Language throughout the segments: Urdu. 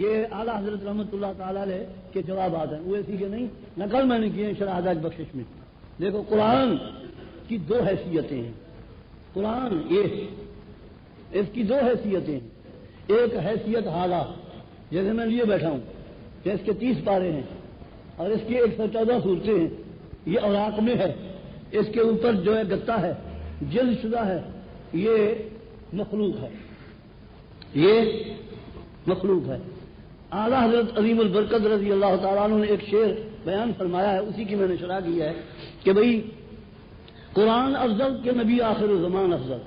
یہ اعلیٰ حضرت رحمۃ اللہ تعالی علیہ کے جوابات ہیں، وہ ایسی کہ نہیں نقل میں نے کیے ہیں شرح حدائق بخشش میں۔ دیکھو قرآن کی دو حیثیتیں ہیں، قرآن اس کی دو حیثیتیں ہیں۔ ایک حیثیت حالہ، جیسے میں لیے بیٹھا ہوں کہ اس کے 30 پارے ہیں اور اس کی 114 صورتیں ہیں، یہ اوراق میں ہے، اس کے اوپر جو ہے گتا ہے، جلد شدہ ہے، یہ مخلوق ہے، یہ مخلوق ہے۔ اعلیٰ حضرت عظیم البرکت رضی اللہ تعالیٰ عنہ نے ایک شعر بیان فرمایا ہے، اسی کی میں نے شرح کی ہے کہ بھئی قرآن افضل کہ نبی آخر الزمان افضل۔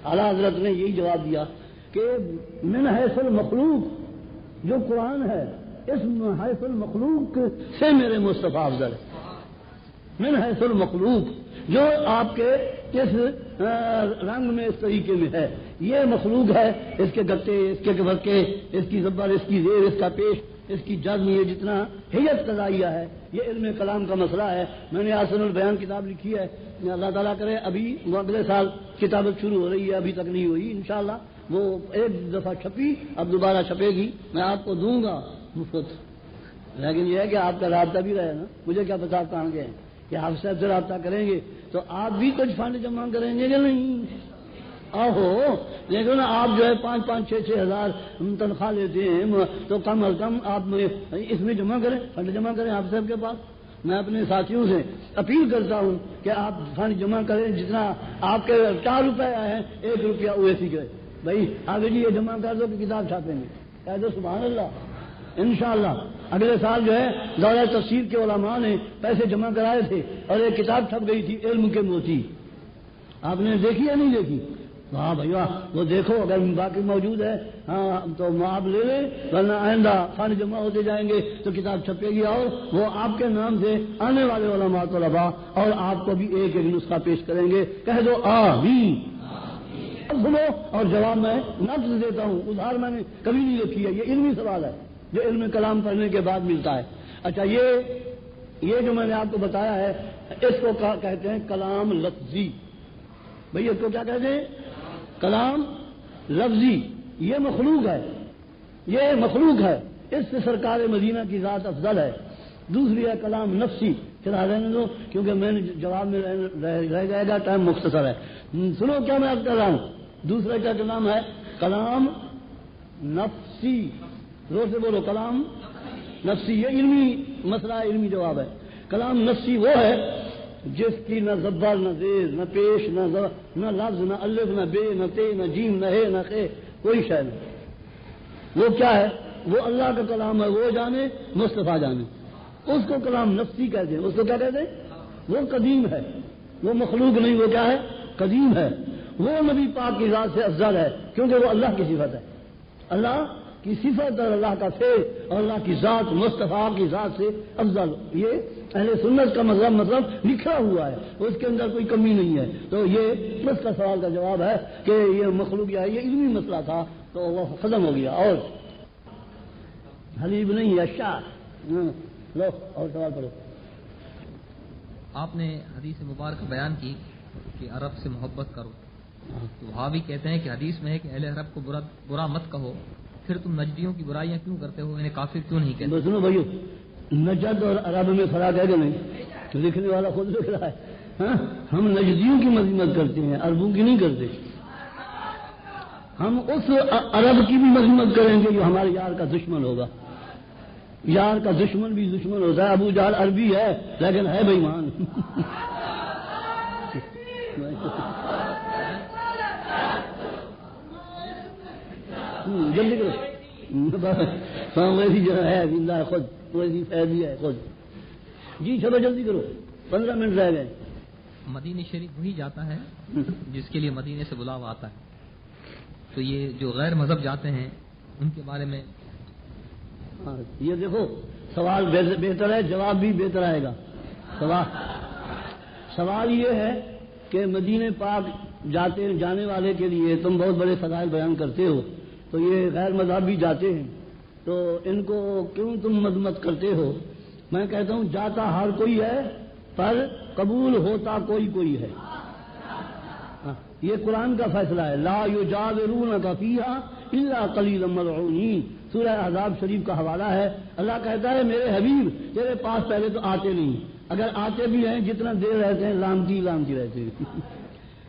اعلیٰ حضرت نے یہی جواب دیا کہ من حیث المخلوق جو قرآن ہے، اس حیث المخلوق سے میرے مصطفیٰ افضل ہے۔ من حیث المخلوق جو آپ کے اس رنگ میں اس طریقے میں ہے، یہ مخلوق ہے، اس کے گتے، اس کے ورقے، اس کی زبر، اس کی زیر، اس کا پیش، اس کی جزم، یہ جتنا حیت قضائیہ ہے، یہ علم کلام کا مسئلہ ہے۔ میں نے آسن البیان کتاب لکھی ہے، اللہ تعالیٰ کرے ابھی اگلے سال کتابت شروع ہو رہی ہے، ابھی تک نہیں ہوئی، انشاءاللہ وہ ایک دفعہ چھپی، اب دوبارہ چھپے گی، میں آپ کو دوں گا مفت، لیکن یہ ہے کہ آپ کا رابطہ بھی رہے نا، مجھے کیا پتا آپ کہاں گئے ہیں، کہ آپ سے رابطہ کریں گے تو آپ بھی کچھ فنڈ جمع کریں گے کہ نہیں؟ آہو، لیکن آپ جو ہے 5-5, 6-6 ہزار تنخواہ لیتے ہیں تو کم از کم آپ اس میں جمع کریں، فنڈ جمع کریں آپ صاحب کے پاس۔ میں اپنے ساتھیوں سے اپیل کرتا ہوں کہ آپ فنڈ جمع کریں، جتنا آپ کے 4 روپے آئے ہیں 1 روپیہ اویسی کرے، بھائی آگے جی یہ جمع کر دو کہ کتاب چھاپیں گے، کہہ دو سبحان اللہ۔ انشاءاللہ اگلے سال جو ہے دورہ تفسیر کے علماء نے پیسے جمع کرائے تھے اور ایک کتاب چھپ گئی تھی علم کے موتی، آپ نے دیکھی یا نہیں دیکھی؟ واہ بھائی واہ، وہ دیکھو، اگر باقی موجود ہے ہاں تو آپ لے لیں، ورنہ آئندہ فنڈ جمع ہوتے جائیں گے تو کتاب چھپے گی اور وہ آپ کے نام سے آنے والے علماء طلباء اور آپ کو بھی ایک ایک نسخہ پیش کریں گے، کہہ دو آمین۔ سنو اور جواب میں نفس دیتا ہوں، ادھار میں نے کبھی نہیں لکھی ہے، یہ علمی سوال ہے جو علم کلام پڑھنے کے بعد ملتا ہے۔ اچھا یہ جو میں نے آپ کو بتایا ہے اس کو کہتے ہیں کلام لفظی۔ بھئی اس کو کیا کہتے ہیں؟ کلام لفظی۔ یہ مخلوق ہے، یہ مخلوق ہے، اس سے سرکار مدینہ کی ذات افضل ہے۔ دوسری ہے کلام نفسی، چلا رہنے دو کیونکہ میں نے جواب میں رہ جائے گا، ٹائم مختصر ہے۔ سنو کیا میں اب کر رہا ہوں۔ دوسرا کیا کلام ہے؟ کلام نفسی، زور سے بولو، کلام نفسی۔ یہ علمی مسئلہ ہے، علمی جواب ہے۔ کلام نفسی وہ ہے جس کی نہ زبر، نہ زیر، نہ پیش، نہ لفظ، نہ الف، نہ بے، نہ تے، نہ جیم، نہ ہے، نہ خے، کوئی شے نہیں۔ وہ کیا ہے؟ وہ اللہ کا کلام ہے، وہ جانے، مصطفیٰ جانے۔ اس کو کلام نفسی کہتے ہیں۔ اس کو کیا کہتے ہیں؟ وہ قدیم ہے، وہ مخلوق نہیں، وہ کیا ہے؟ قدیم ہے۔ وہ نبی پاک کی ذات سے افضل ہے کیونکہ وہ اللہ کی صفت ہے، اللہ کی صفت اور اللہ کا فعل اور اللہ کی ذات مصطفیٰ کی ذات سے افضل۔ یہ اہل سنت کا مطلب لکھا ہوا ہے، اس کے اندر کوئی کمی نہیں ہے۔ تو یہ اس کا سوال کا جواب ہے کہ یہ مخلوق ہے، یہ علمی مسئلہ تھا تو وہ ختم ہو گیا۔ اور حلیب نہیں ہے شاہ، لو اور سوال پڑھو۔ آپ نے حدیث مبارک بیان کی کہ عرب سے محبت کرو، تو وہابی کہتے ہیں کہ حدیث میں ہے کہ اہل عرب کو برا مت کہو، پھر تم نجدیوں کی برائیاں کیوں کرتے ہو، انہیں کافر کیوں نہیں کہتے؟ سنو بھائیو، نجد اور عرب میں فرق ہے کہ نہیں؟ لکھنے والا خود لکھ رہا ہے۔ ہاں، ہم نجدیوں کی مذمت کرتے ہیں، عربوں کی نہیں کرتے۔ ہم اس عرب کی بھی مذمت کریں گے جو ہمارے یار کا دشمن ہوگا۔ یار کا دشمن بھی دشمن ہوتا ہے۔ ابو جہل عربی ہے لیکن ہے بے ایمان۔ جلدی کرو، ویسی جو ہے زندہ ہے خود، ویسی فیضی ہے خود۔ جی چلو جلدی کرو، 15 منٹ رہ گئے۔ مدینہ شریف وہی جاتا ہے جس کے لیے مدینے سے بلاوا آتا ہے، تو یہ جو غیر مذہب جاتے ہیں ان کے بارے میں یہ دیکھو سوال بہتر ہے، جواب بھی بہتر آئے گا۔ سوال یہ ہے کہ مدینے پاک جانے والے کے لیے تم بہت بڑے فضائل بیان کرتے ہو، تو یہ غیر مذہب بھی جاتے ہیں تو ان کو کیوں تم مذمت کرتے ہو؟ میں کہتا ہوں جاتا ہر کوئی ہے پر قبول ہوتا کوئی کوئی ہے۔ یہ قرآن کا فیصلہ ہے، لا یجاورونک فیہا الا قلیلا ملعونین۔ سورہ احزاب شریف کا حوالہ ہے. اللہ کہتا ہے میرے حبیب تیرے پاس پہلے تو آتے نہیں, اگر آتے بھی ہیں جتنا دیر رہتے ہیں لامتی رہتے ہیں.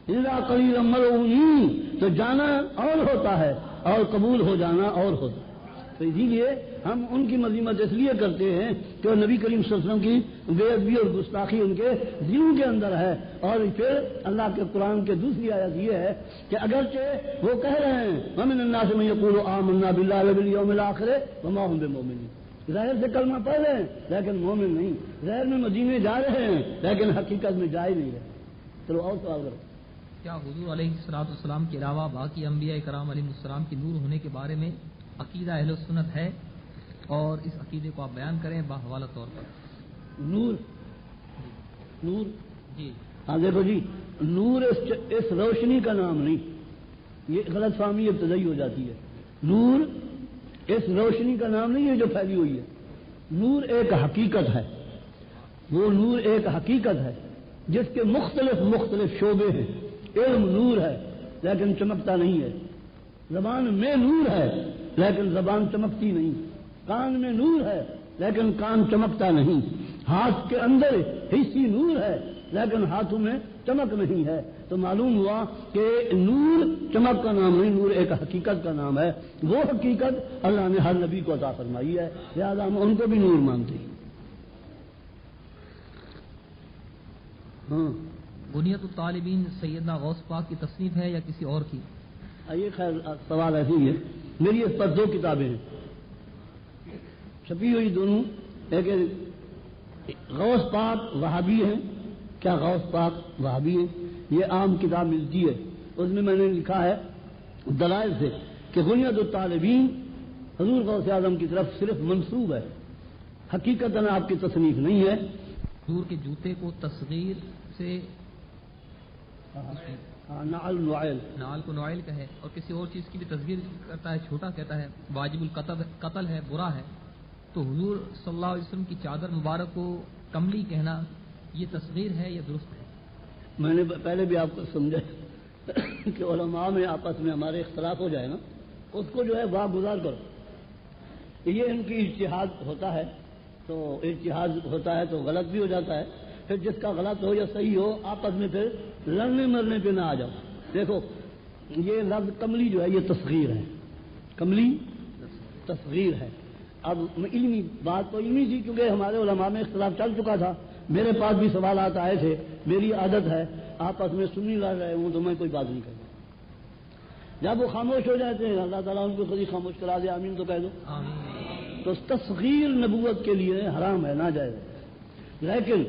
الا قلیلا ملعونین, تو جانا اور ہوتا ہے اور قبول ہو جانا اور ہوتا ہے. تو اسی لیے ہم ان کی مذمت اس لیے کرتے ہیں کہ نبی کریم صلی اللہ علیہ وسلم کی بے ادبی اور گستاخی ان کے دلوں کے اندر ہے. اور پھر اللہ کے قرآن کے دوسری آیت یہ ہے کہ اگرچہ وہ کہہ رہے ہیں ومن الناس من یقول آمنا باللہ وبالیوم الآخر وما هم بمؤمنین, ظاہر سے کلمہ پڑھ رہے ہیں لیکن مومن نہیں, ظاہر میں مدینے جا رہے ہیں لیکن حقیقت میں جا ہی نہیں رہے. چلو اور سوال کرو. کیا حضور علیہ الصلوۃ والسلام کے علاوہ باقی انبیاء کرام علیہ السلام کی نور ہونے کے بارے میں عقیدہ اہل سنت ہے, اور اس عقیدے کو آپ بیان کریں باحوالہ طور پر. نور جی ہاں دیکھو جی, نور اس روشنی کا نام نہیں, یہ غلط فہمی ابتدائی ہو جاتی ہے. نور اس روشنی کا نام نہیں ہے جو پھیلی ہوئی ہے. نور ایک حقیقت ہے, وہ نور ایک حقیقت ہے جس کے مختلف شعبے ہیں. علم نور ہے لیکن چمکتا نہیں ہے, زبان میں نور ہے لیکن زبان چمکتی نہیں, کان میں نور ہے لیکن کان چمکتا نہیں, ہاتھ کے اندر حصی نور ہے لیکن ہاتھوں میں چمک نہیں ہے. تو معلوم ہوا کہ نور چمک کا نام نہیں, نور ایک حقیقت کا نام ہے. وہ حقیقت اللہ نے ہر نبی کو عطا فرمائی ہے, لہذا ہم ان کو بھی نور مانتے ہیں. ہاں, بنیت الطالبین سیدنا غوث پاک کی تصنیف ہے یا کسی اور کی؟ یہ خیر سوال ایسے ہی ہے. میری اس پر 2 کتابیں ہیں چھپی ہوئی دونوں. ایک غوث پاک وہابی ہیں, کیا غوث پاک وہابی ہیں, یہ عام کتاب ملتی ہے. اس میں نے لکھا ہے دلائل سے کہ بنیت الطالبین حضور غوث اعظم کی طرف صرف منسوب ہے, حقیقتاً آپ کی تصنیف نہیں ہے. حضور کے جوتے کو تصغیر سے نعل کو نعل کہے اور کسی اور چیز کی بھی تصغیر کرتا ہے, چھوٹا کہتا ہے, واجب القتل ہے, برا ہے. تو حضور صلی اللہ علیہ وسلم کی چادر مبارک کو کملی کہنا یہ تصغیر ہے یا درست ہے؟ میں نے پہلے بھی آپ کو سمجھا کہ علماء میں آپس میں ہمارے اختلاف ہو جائے نا, اس کو جو ہے واہ گزار کرو. یہ ان کی اجتہاد ہوتا ہے, تو اجتہاد ہوتا ہے تو غلط بھی ہو جاتا ہے. پھر جس کا غلط ہو یا صحیح ہو آپس میں پھر لڑنے مرنے پہ نہ آ جاؤ. دیکھو یہ لفظ کملی جو ہے یہ تصغیر ہے, کملی تصغیر ہے. اب علمی بات تو علمی تھی کیونکہ ہمارے علماء میں اختلاف چل چکا تھا. میرے پاس بھی سوالات آئے تھے, میری عادت ہے آپس میں سنی لڑ رہے ہوں تو میں کوئی بات نہیں کرتا. جب وہ خاموش ہو جاتے ہیں اللہ تعالیٰ ان کو خود ہی خاموش کرا دے, آمین تو کہہ دو. تو تصغیر نبوت کے لیے حرام ہے, ناجائز ہے. لیکن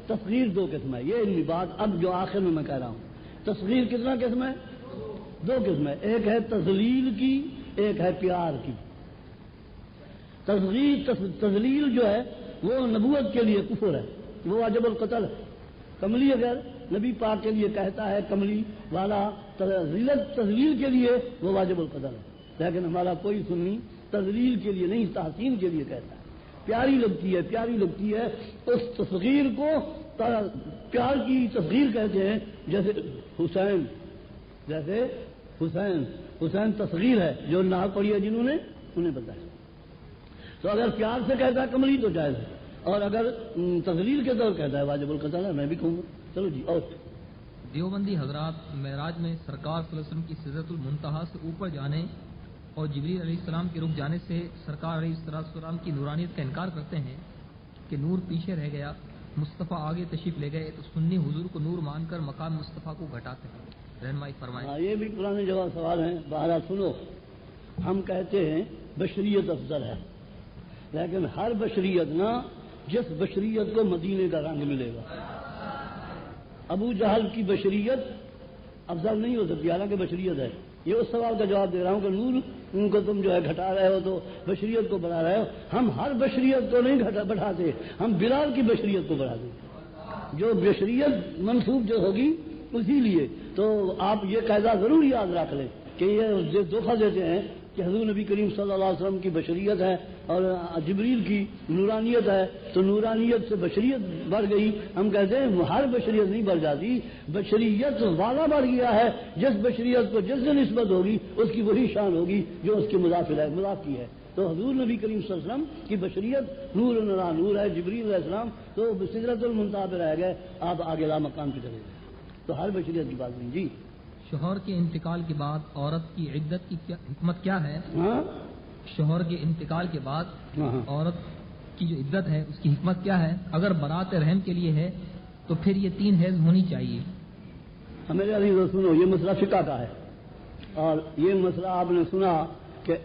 تصغیر 2 قسم ہے, یہ علمی بات اب جو آخر میں کہہ رہا ہوں. تصغیر کتنا قسم ہے؟ 2 قسم ہے, ایک ہے تذلیل کی, ایک ہے پیار کی. تذلیل جو ہے وہ نبوت کے لیے کفر ہے, وہ واجب القتل ہے. کملی اگر نبی پاک کے لیے کہتا ہے کملی والا تذلیل کے لیے وہ واجب القتل ہے, لیکن ہمارا کوئی سنی تذلیل کے لیے نہیں تحسین کے لیے کہتا ہے. پیاری لگتی ہے اس تصغیر کو پیار کی تصغیر کہتے ہیں. جیسے حسین تصغیر ہے, جو نہ پڑھی ہے جنہوں نے انہیں بتایا. تو اگر پیار سے کہتا ہے کملی تو جائز ہے, اور اگر تذلیل کے طور کہتا ہے واجب القتل ہے. میں بھی کہوں گا. چلو جی. اور دیوبندی حضرات معراج میں سرکار صلی اللہ علیہ وسلم کی سدرۃ المنتہا سے اوپر جانے اور جبریل علیہ السلام کے رک جانے سے سرکار علیہ السلام کی نورانیت کا انکار کرتے ہیں کہ نور پیچھے رہ گیا, مصطفیٰ آگے تشریف لے گئے, تو سنی حضور کو نور مان کر مقام مصطفیٰ کو گھٹاتے ہیں. رہنمائی فرمائیں. یہ بھی پرانے جواب سوال ہیں. بہرحال سنو, ہم کہتے ہیں بشریت افضل ہے, لیکن ہر بشریت نہ جس بشریت کو مدینے کا رنگ ملے گا. ابو جہل کی بشریت افضل نہیں ہو سکتی حالانکہ بشریت ہے. یہ اس سوال کا جواب دے رہا ہوں کہ نور ان کو تم جو ہے گھٹا رہے ہو تو بشریت کو بڑھا رہے ہو. ہم ہر بشریت کو نہیں بڑھاتے, ہم بلال کی بشریت کو بڑھاتے. جو بشریت منسوب جو ہوگی اسی لیے. تو آپ یہ قاعدہ ضرور یاد رکھ لیں کہ یہ دھوکہ دیتے ہیں کہ حضور نبی کریم صلی اللہ علیہ وسلم کی بشریت ہے اور جبریل کی نورانیت ہے, تو نورانیت سے بشریت بڑھ گئی. ہم کہتے ہیں ہر بشریت نہیں بڑھ جاتی, بشریت والا بڑھ گیا ہے. جس بشریت کو جس سے نسبت ہوگی اس کی وہی شان ہوگی جو اس کے مضاف کی ہے. تو حضور نبی کریم صلی اللہ علیہ وسلم کی بشریت نور نرا نور ہے، جبریل علیہ السلام تو سدرۃ المنتہا پہ رہ گئے، آپ آگے لا مقام پہ چلے گئے، تو ہر بشریت کی بات نہیں. جی شوہر کے انتقال کے بعد عورت کی عدت کی حکمت کیا ہے؟ ہاں شوہر کے انتقال کے بعد عورت کی جو عدت ہے اس کی حکمت کیا ہے؟ اگر برات رحم کے لیے ہے تو پھر یہ 3 حیض ہونی چاہیے. میرے عزیز سنو، یہ مسئلہ فقہ کا ہے، اور یہ مسئلہ آپ نے سنا کہ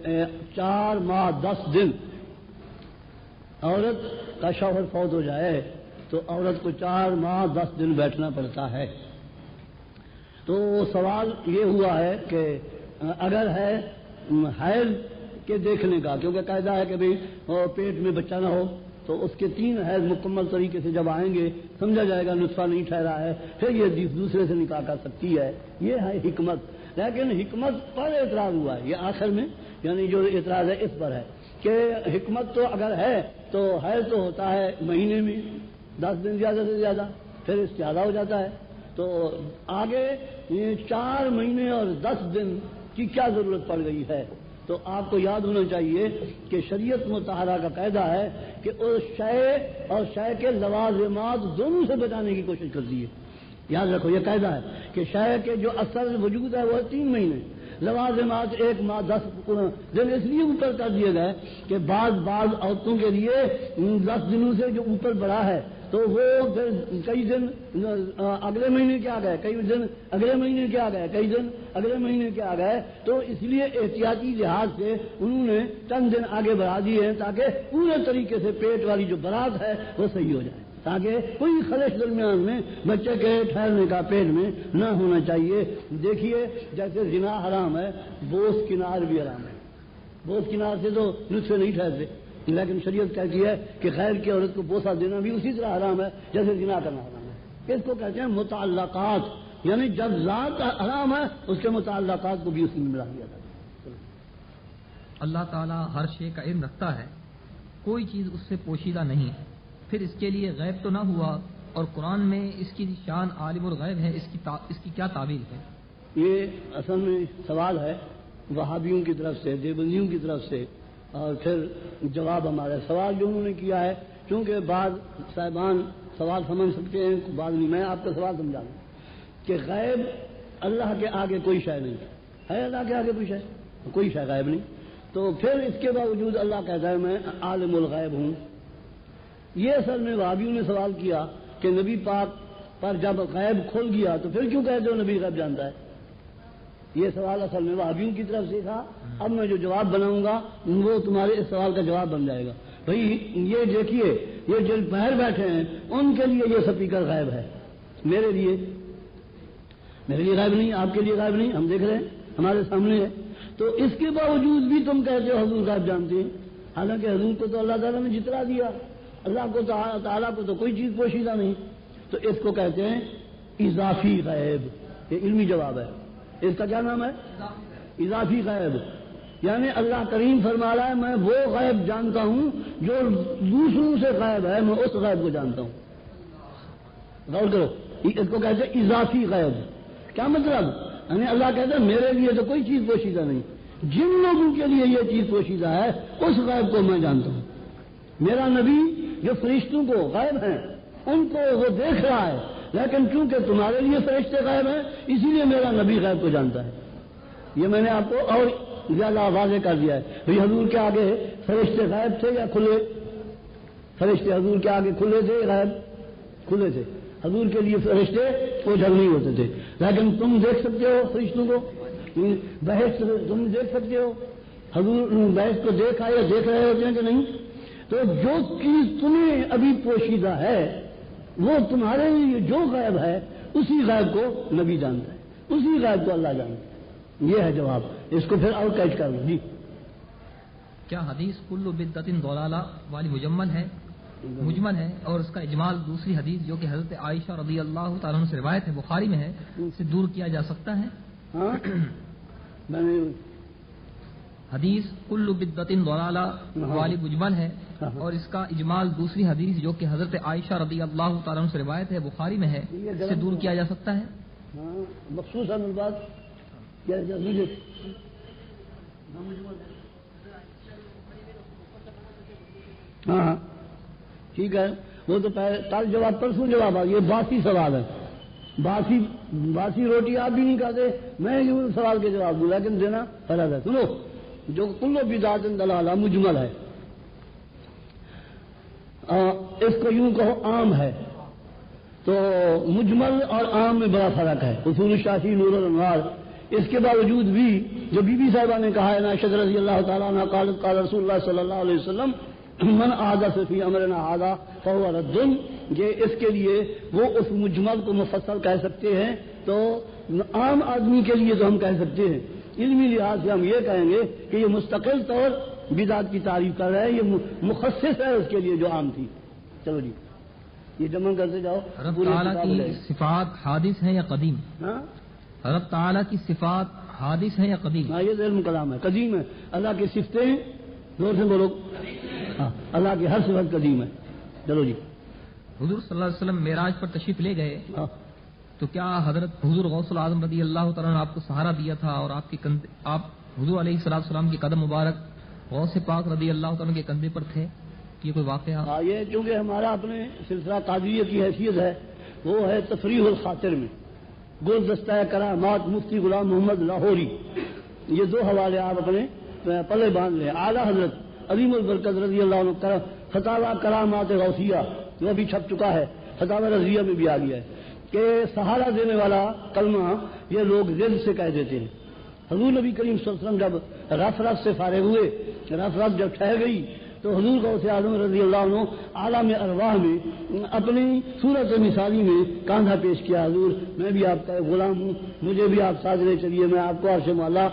4 ماہ 10 دن عورت کا شوہر فوت ہو جائے تو عورت کو 4 ماہ 10 دن بیٹھنا پڑتا ہے. تو سوال یہ ہوا ہے کہ اگر ہے حیض کے دیکھنے کا، کیونکہ قاعدہ ہے کہ بھئی پیٹ میں بچہ نہ ہو، تو اس کے 3 حیض مکمل طریقے سے جب آئیں گے سمجھا جائے گا نطفہ نہیں ٹھہرا ہے، پھر یہ دوسرے سے نکاح کر سکتی ہے. یہ ہے حکمت. لیکن حکمت پر اعتراض ہوا ہے، یہ آخر میں یعنی جو اعتراض ہے اس پر ہے کہ حکمت تو اگر ہے تو حیض تو ہوتا ہے مہینے میں 10 دن زیادہ سے زیادہ، پھر اس زیادہ ہو جاتا ہے، تو آگے 4 مہینے اور 10 دن کی کیا ضرورت پڑ گئی ہے. تو آپ کو یاد ہونا چاہیے کہ شریعت مطہرہ کا قاعدہ ہے کہ اس شے اور شے کے لوازمات دونوں سے بچانے کی کوشش کرتی ہے. یاد رکھو یہ قاعدہ ہے کہ شے کے جو اثر وجود ہے وہ 3 مہینے، لوازمات 1 ماہ 10 دن اس لیے اوپر کر دیے گئے کہ بعض عورتوں کے لیے 10 دنوں سے جو اوپر بڑھا ہے تو وہ پھر کئی دن اگلے مہینے کے آ گئے، کئی دن اگلے مہینے کے آ گئے، کئی دن اگلے مہینے کے آ گئے، تو اس لیے احتیاطی لحاظ سے انہوں نے چند دن آگے بڑھا دیے ہیں تاکہ پورے طریقے سے پیٹ والی جو برات ہے وہ صحیح ہو جائے، تاکہ کوئی خلش درمیان میں بچے کے ٹھہرنے کا پیٹ میں نہ ہونا چاہیے. دیکھیے جیسے زنا حرام ہے، بوس کنار بھی حرام ہے. بوس کنار سے تو نطفے نہیں ٹھہرتے، لیکن شریعت کہتی ہے کہ غیر کی عورت کو بوسہ دینا بھی اسی طرح حرام ہے جیسے زنا کرنا حرام ہے. اس کو کہتے ہیں متعلقات، یعنی جب ذات حرام ہے اس کے متعلقات کو بھی اسی میں ملا دیا جاتا ہے. اللہ تعالیٰ ہر شے کا علم رکھتا ہے، کوئی چیز اس سے پوشیدہ نہیں، پھر اس کے لیے غیب تو نہ ہوا، اور قرآن میں اس کی شان عالم الغیب ہے، اس کی کیا تعویل ہے؟ یہ اصل میں سوال ہے وہابیوں کی طرف سے، دیوبندیوں کی طرف سے، اور پھر جواب ہمارا سوال جو انہوں نے کیا ہے، چونکہ بعض صاحبان سوال سمجھ سکتے ہیں بعض نہیں. میں آپ کا سوال سمجھا دوں کہ غیب اللہ کے آگے کوئی شے نہیں ہے، اللہ کے آگے کوئی شے غائب نہیں، تو پھر اس کے باوجود اللہ کہتا ہے میں عالم الغیب ہوں. یہ اصل میں وہابیوں نے سوال کیا کہ نبی پاک پر جب غیب کھل گیا تو پھر کیوں کہتے ہو نبی غیب جانتا ہے. یہ سوال اصل میں وہابیوں کی طرف سے تھا. اب میں جو جواب بناؤں گا وہ تمہارے اس سوال کا جواب بن جائے گا. بھائی یہ دیکھیے یہ جو باہر بیٹھے ہیں ان کے لیے یہ سپیکر غائب ہے، میرے لیے غائب نہیں، آپ کے لیے غائب نہیں، ہم دیکھ رہے ہیں ہمارے سامنے ہے. تو اس کے باوجود بھی تم کہتے ہو حضور غائب جانتے ہیں، حالانکہ حضور کو تو اللہ تعالیٰ نے جتلا دیا، اللہ کو تعالیٰ کو تو کوئی چیز پوشیدہ نہیں. تو اس کو کہتے ہیں اضافی غیب. یہ علمی جواب ہے. اس کا کیا نام ہے؟ اضافی غیب. یعنی اللہ کریم فرما رہا ہے میں وہ غیب جانتا ہوں جو دوسروں سے غیب ہے، میں اس غیب کو جانتا ہوں. غور کرو، اس کو کہتے ہیں اضافی غیب. کیا مطلب؟ یعنی اللہ کہتا ہے میرے لیے تو کوئی چیز پوشیدہ نہیں، جن لوگوں کے لیے یہ چیز پوشیدہ ہے اس غیب کو میں جانتا ہوں. میرا نبی جو فرشتوں کو غیب ہیں ان کو وہ دیکھ رہا ہے، لیکن چونکہ تمہارے لیے فرشتے غیب ہیں اسی لیے میرا نبی غیب کو جانتا ہے. یہ میں نے آپ کو اور زیادہ واضح کر دیا ہے. بھئی حضور کے آگے فرشتے غیب تھے یا کھلے؟ فرشتے حضور کے آگے کھلے تھے، غیب کھلے تھے. حضور کے لیے فرشتے اوجھل نہیں ہوتے تھے، لیکن تم دیکھ سکتے ہو فرشتوں کو، بحث تم دیکھ سکتے ہو. حضور بحث کو دیکھا یا دیکھ رہے ہوتے ہیں کہ نہیں؟ تو جو چیز تمہیں ابھی پوشیدہ ہے وہ تمہارے لیے جو غیب ہے اسی غیب کو نبی جانتا ہے، اسی غیب کو اللہ جانتا ہے. یہ ہے جواب. اس کو پھر اور کیچ کر لو. جی کیا حدیث کل بدعت ضلالہ والی مجمل ہے اور اس کا اجمال دوسری حدیث جو کہ حضرت عائشہ رضی اللہ تعالیٰ عنہ سے روایت ہے بخاری میں ہے سے دور کیا جا سکتا ہے؟ ہاں میں نے حدیث کل بدعت ضلالہ والی مجمل ہے اور اس کا اجمال دوسری حدیث جو کہ حضرت عائشہ رضی اللہ تعالیٰ عنہ سے روایت ہے بخاری میں ہے سے دور کیا جا سکتا ہے؟ ہاں مخصوص بات کیا ہاں ٹھیک ہے، وہ تو کل جواب پرسوں جواب آ، یہ باسی سوال ہے، باسی روٹی آپ بھی نہیں کھاتے، میں یوں سوال کے جواب دوں، لیکن دینا فرض ہے۔ سنو، جو کلو بدعت ضلالہ مجمل ہے، اس کو یوں کہو عام ہے، تو مجمل اور عام میں بڑا فرق ہے۔ اصول الشافعی نور الانوار، اس کے باوجود بھی جو بی بی صاحبہ نے کہا ہے عائشہ رضی اللہ تعالیٰ عنہ قالت قال رسول اللہ صلی اللہ علیہ وسلم من احدث فی امرنا ھذا فهو رد، یہ اس کے لیے وہ اس مجمل کو مفصل کہہ سکتے ہیں، تو عام آدمی کے لیے تو ہم کہہ سکتے ہیں، علمی لحاظ سے ہم یہ کہیں گے کہ یہ مستقل طور بدعت کی تعریف کر رہے ہیں، یہ مخصص ہے اس کے لیے جو عام تھی۔ چلو جی یہ جمع کرتے جاؤ۔ رب تعالیٰ کی صفات حادث ہیں یا قدیم؟ ہاں رب تعالیٰ کی صفات حادث ہیں یا قدیم؟ ہاں یہ علم کلام ہے، قدیم ہے۔ اللہ کی صفتیں زور سے بولو، ہاں اللہ کی ہر صفت قدیم ہے۔ چلو جی حضور صلی اللہ علیہ وسلم معراج پر تشریف لے گئے، ہاں تو کیا حضرت حضور غوث العظم رضی اللہ تعالیٰ نے آپ کو سہارا دیا تھا اور آپ حضور علیہ السلام کے قدم مبارک غوث پاک رضی اللہ تعالیٰ کے کندھے پر تھے؟ یہ کوئی واقعہ؟ ہاں یہ چونکہ ہمارا اپنے سلسلہ قادریہ کی حیثیت ہے، وہ ہے تفریح الخاطر میں، گلدستہ کرامات مفتی غلام محمد لاہوری، یہ دو حوالے آپ اپنے پلے باندھ لیں۔ اعلیٰ حضرت عظیم البرکت رضی اللہ عنہ فتاوی کرامات غوثیہ وہ بھی چھپ چکا ہے، فتاوی رضیہ میں بھی آ گیا ہے کہ سہارا دینے والا کلمہ یہ لوگ ضد سے کہہ دیتے ہیں۔ حضور نبی کریم صلی اللہ علیہ وسلم جب رف سے فارغ ہوئے، رف جب ٹھہر گئی، تو حضور غوث اعظم رضی اللہ عنہ عالم ارواح میں اپنی صورت مثالی میں کاندھا پیش کیا، حضور میں بھی آپ کا غلام ہوں، مجھے بھی آپ ساتھ لے چلیے، میں آپ کو عرش معلا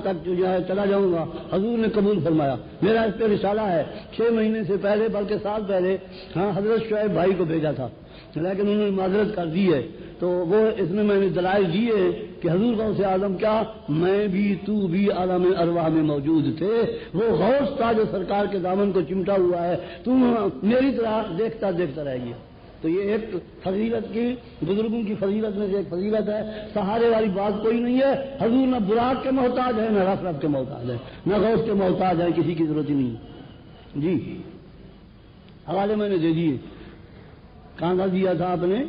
تک جو ہے چلا جاؤں گا۔ حضور نے قبول فرمایا، میرا اس پہ رسالہ ہے، 6 مہینے سے پہلے بلکہ سال پہلے حضرت شعیب بھائی کو بھیجا تھا، لیکن انہوں نے معذرت کر دی ہے، تو وہ اس میں نے دلائل دیے کہ حضور غوث اعظم کیا میں بھی تو بھی عالم ارواح میں موجود تھے، وہ غوث تھا جو سرکار کے دامن کو چمٹا ہوا ہے، تم میری طرح دیکھتا رہے گی۔ تو یہ ایک فضیلت کی، بزرگوں کی فضیلت میں سے ایک فضیلت ہے، سہارے والی بات کوئی نہیں ہے۔ حضور نہ براق کے محتاج ہے، نہ رف کے محتاج ہے، نہ غوث کے محتاج ہے، کسی کی ضرورت ہی نہیں۔ جی حوالے میں نے دے دیے، کاندھا دیا تھا اپنے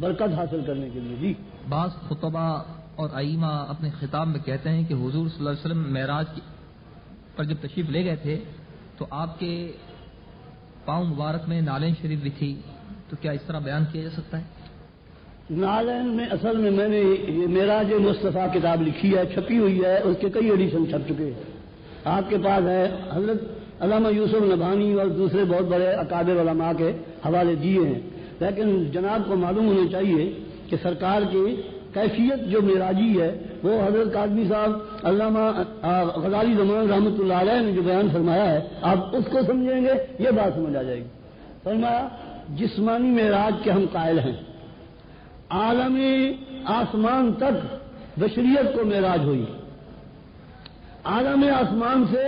برکت حاصل کرنے کے لیے۔ جی بعض خطبہ اور ائمہ اپنے خطاب میں کہتے ہیں کہ حضور صلی اللہ علیہ وسلم معراج پر جب تشریف لے گئے تھے تو آپ کے پاؤں مبارک میں نالین شریف بھی تھی، تو کیا اس طرح بیان کیا جا سکتا ہے؟ نالین میں اصل میں نے یہ معراج مصطفیٰ کتاب لکھی ہے، چھپی ہوئی ہے، اس کے کئی ایڈیشن چھپ چکے ہیں، آپ کے پاس ہے۔ حضرت علامہ یوسف نبھانی اور دوسرے بہت بڑے اکابر علماء کے حوالے دیے ہیں، لیکن جناب کو معلوم ہونا چاہیے کہ سرکار کی کیفیت جو معراجی ہے وہ حضرت قادری صاحب علامہ غزالی زمان رحمۃ اللہ علیہ نے جو بیان فرمایا ہے، آپ اس کو سمجھیں گے یہ بات سمجھ آ جائے گی۔ فرمایا جسمانی معراج کے ہم قائل ہیں، عالم آسمان تک بشریت کو معراج ہوئی، عالم آسمان سے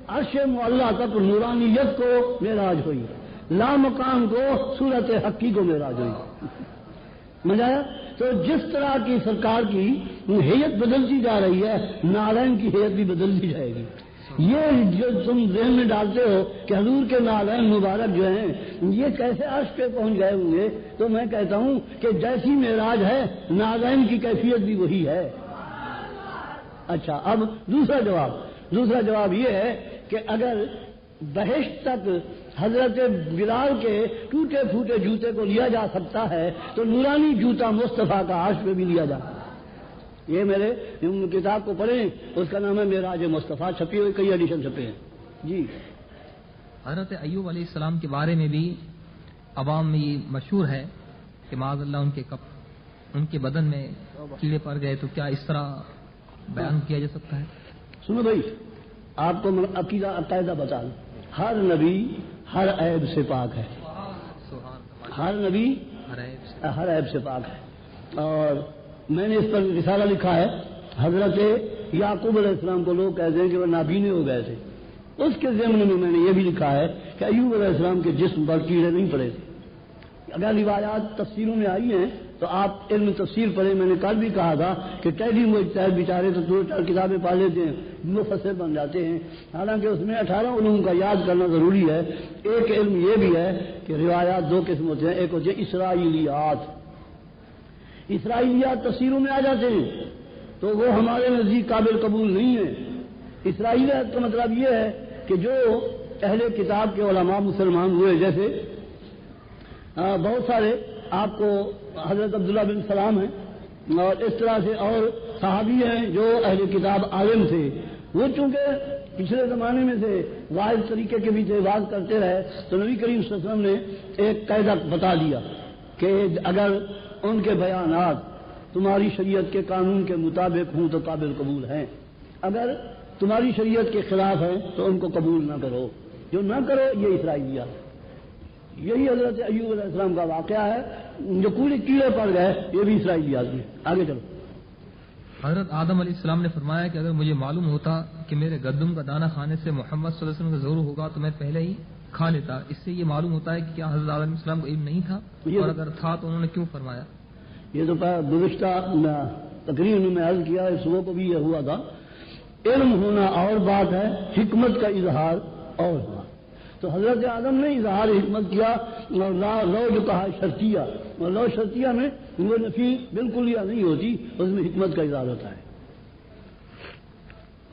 عرش معلیٰ تک نورانیت کو معراج ہوئی، لا مقام کو صورت حقی کو معراج ہوئی۔ مجھے تو جس طرح کی سرکار کی حیت بدلتی جا رہی ہے، نالین کی حیت بھی بدلتی جائے گی۔ یہ جو تم ذہن میں ڈالتے ہو کہ حضور کے نالین مبارک جو ہیں یہ کیسے عرش پہ پہنچ گئے ہوں گے، تو میں کہتا ہوں کہ جیسی معراج ہے نالین کی کیفیت بھی وہی ہے۔ اچھا اب دوسرا جواب یہ ہے کہ اگر بہشت تک حضرت بلال کے ٹوٹے پھوٹے جوتے کو لیا جا سکتا ہے تو نورانی جوتا مصطفیٰ کا عرش پہ بھی لیا جا سکتا ہے۔ یہ میرے کتاب کو پڑھیں، اس کا نام ہے معراج مصطفیٰ، چھپی ہوئی کئی ایڈیشن چھپے ہیں۔ جی حضرت ایوب علیہ السلام کے بارے میں بھی عوام میں یہ مشہور ہے کہ معاذ اللہ ان کے بدن میں کیڑے پڑ گئے، تو کیا اس طرح بیان کیا جا سکتا ہے؟ سنو بھائی، آپ کو عقیدہ بتا دوں، ہر نبی ہر عیب سے پاک ہے، ہر نبی ہر عیب سے پاک ہے، اور میں نے اس پر رسالہ لکھا ہے۔ حضرت یعقوب علیہ السلام کو لوگ کہتے ہیں کہ وہ نابینے ہو گئے تھے، اس کے ضمن میں نے یہ بھی لکھا ہے کہ ایوب علیہ السلام کے جسم پر کیڑے نہیں پڑے تھے۔ اگر روایات تفسیروں میں آئی ہیں تو تو آپ علم تفسیر پڑھیں. میں نے کل بھی کہا تھا کہ ٹیڈی مجتہد بیچارے تو 2-4 کتابیں پڑھ لیتے ہیں, مفسر بن جاتے ہیں, حالانکہ اس میں 18 علوم کا یاد کرنا ضروری ہے. ایک علم یہ بھی ہے کہ روایات 2 قسم ہوتے ہیں. ایک ہوتے ہیں اسرائیلیات. اسرائیلیات تفسیروں میں آ جاتے ہیں تو وہ ہمارے نزدیک قابل قبول نہیں ہے. اسرائیلیات کا مطلب یہ ہے کہ جو اہل کتاب کے علماء مسلمان ہوئے, جیسے بہت سارے آپ کو حضرت عبداللہ بن سلام ہیں اور اس طرح سے اور صحابی ہیں جو اہل کتاب عالم تھے, وہ چونکہ پچھلے زمانے میں سے واحد طریقے کے بھی واز کرتے رہے تو نبی کریم صلی اللہ علیہ وسلم نے ایک قاعدہ بتا دیا کہ اگر ان کے بیانات تمہاری شریعت کے قانون کے مطابق ہوں تو قابل قبول ہیں, اگر تمہاری شریعت کے خلاف ہیں تو ان کو قبول نہ کرو. جو نہ کرو یہ اسرائیلیات. یہی حضرت ایوب علیہ السلام کا واقعہ ہے, جو پورے کیڑے پڑ گئے یہ بھی اسرائیلیات میں. آگے چلو. حضرت آدم علیہ السلام نے فرمایا کہ اگر مجھے معلوم ہوتا کہ میرے گندم کا دانہ کھانے سے محمد صلی اللہ علیہ وسلم کا ضرور ہوگا تو میں پہلے ہی کھا لیتا. اس سے یہ معلوم ہوتا ہے کہ کیا حضرت آدم علیہ السلام کو علم نہیں تھا, اور اگر تھا تو انہوں نے کیوں فرمایا؟ یہ تو گزشتہ تقریر میں عرض کیا ہے, صبح کو بھی یہ ہوا تھا. علم ہونا اور بات ہے, حکمت کا اظہار اور بات. تو حضرت آدم نے اظہار حکمت کیا اور لو جو کہا شرطیہ, اور لو شرطیہ میں وہ نفی بالکل یا نہیں ہوتی, اس میں حکمت کا اظہار ہوتا ہے.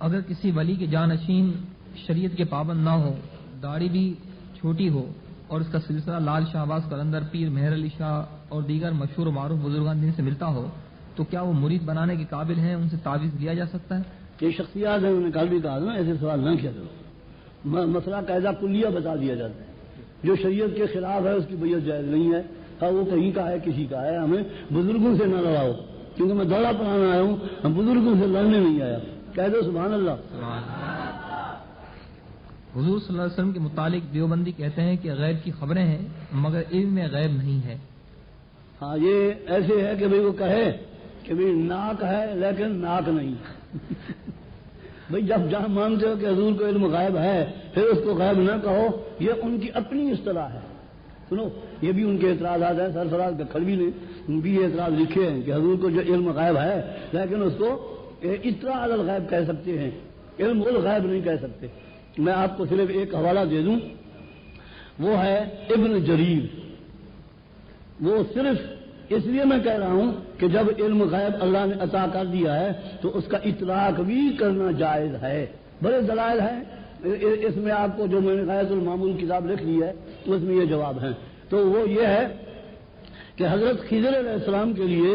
اگر کسی ولی کے جانشین شریعت کے پابند نہ ہو, داڑھی بھی چھوٹی ہو اور اس کا سلسلہ لال شاہ عباس قلندر, پیر مہر علی شاہ اور دیگر مشہور و معروف بزرگان دین سے ملتا ہو, تو کیا وہ مرید بنانے کے قابل ہیں؟ ان سے تعویذ لیا جا سکتا ہے؟ یہ شخصیات ہیں, انہوں نے کل بھی کہا نا, ایسے سوال نہ کیا کرو. مسئلہ قاعدہ کلیہ بتا دیا جاتا ہے. جو شریعت کے خلاف ہے اس کی بیعت جائز نہیں ہے, وہ کہیں کا ہے کسی کا ہے. ہمیں بزرگوں سے نہ لڑاؤ, کیونکہ میں دوڑا پڑھانا آیا ہوں, ہم بزرگوں سے لڑنے نہیں آیا. کہہ دو سبحان اللہ. حضور صلی اللہ علیہ وسلم کے متعلق دیوبندی کہتے ہیں کہ غیب کی خبریں ہیں مگر علم میں غیب نہیں ہے. ہاں, یہ ایسے ہے کہ بھئی وہ کہے کہ بھئی ناک ہے لیکن ناک نہیں. بھئی جب جہاں مانتے ہو کہ حضور کو علم غائب ہے پھر اس کو غائب نہ کہو, یہ ان کی اپنی اصطلاح ہے. سنو, یہ بھی ان کے اعتراضات ہیں. سرفراز کھڑوی نے بھی یہ اعتراض لکھے ہیں کہ حضور کو جو علم غائب ہے لیکن اس کو اطلاع علی الغیب کہہ سکتے ہیں, علم الغیب نہیں کہہ سکتے. میں آپ کو صرف ایک حوالہ دے دوں, وہ ہے ابن جریر. وہ صرف اس لیے میں کہہ رہا ہوں کہ جب علم غیب اللہ نے عطا کر دیا ہے تو اس کا اطلاق بھی کرنا جائز ہے. بڑے دلائل ہیں اس میں, آپ کو جو میں نے غایۃ المعمول کتاب لکھ لی ہے اس میں یہ جواب ہیں. تو وہ یہ ہے کہ حضرت خضر علیہ السلام کے لیے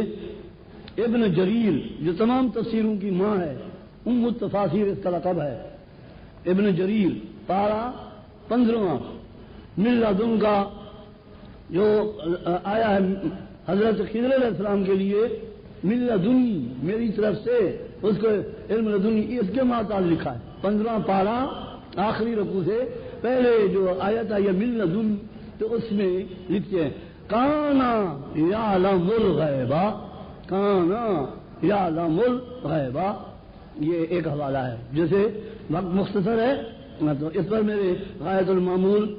ابن جریر جو تمام تفسیروں کی ماں ہے, ام التفاسیر اس کا لقب ہے. ابن جریر پارا 15واں من لدن کا جو آیا ہے حضرت خضر علیہ السلام کے لیے, من لدنی میری طرف سے, اس کو علم لدنی اس کے ماتعلق لکھا ہے. 15واں پارا آخری رکوع سے پہلے جو آیت ہے یہ من لدنی, تو اس میں لکھتے ہیں کانا یعلم الغیبا, کانا یعلم الغیبا. یہ ایک حوالہ ہے. جیسے وقت مختصر ہے تو اس پر میرے غایۃ المعمول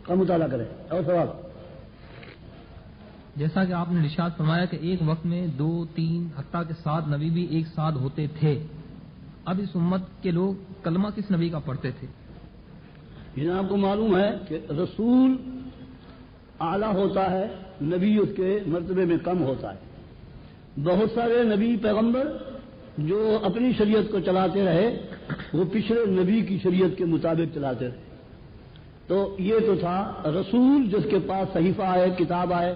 کا مطالعہ کریں. اور سوال, جیسا کہ آپ نے ارشاد فرمایا کہ ایک وقت میں 2, 3 حتیٰ کہ 7 نبی بھی ایک ساتھ ہوتے تھے, اب اس امت کے لوگ کلمہ کس نبی کا پڑھتے تھے؟ یہ آپ کو معلوم ہے کہ رسول اعلیٰ ہوتا ہے, نبی اس کے مرتبے میں کم ہوتا ہے. بہت سارے نبی پیغمبر جو اپنی شریعت کو چلاتے رہے وہ پچھلے نبی کی شریعت کے مطابق چلاتے رہے. تو یہ تو تھا رسول جس کے پاس صحیفہ آئے, کتاب آئے.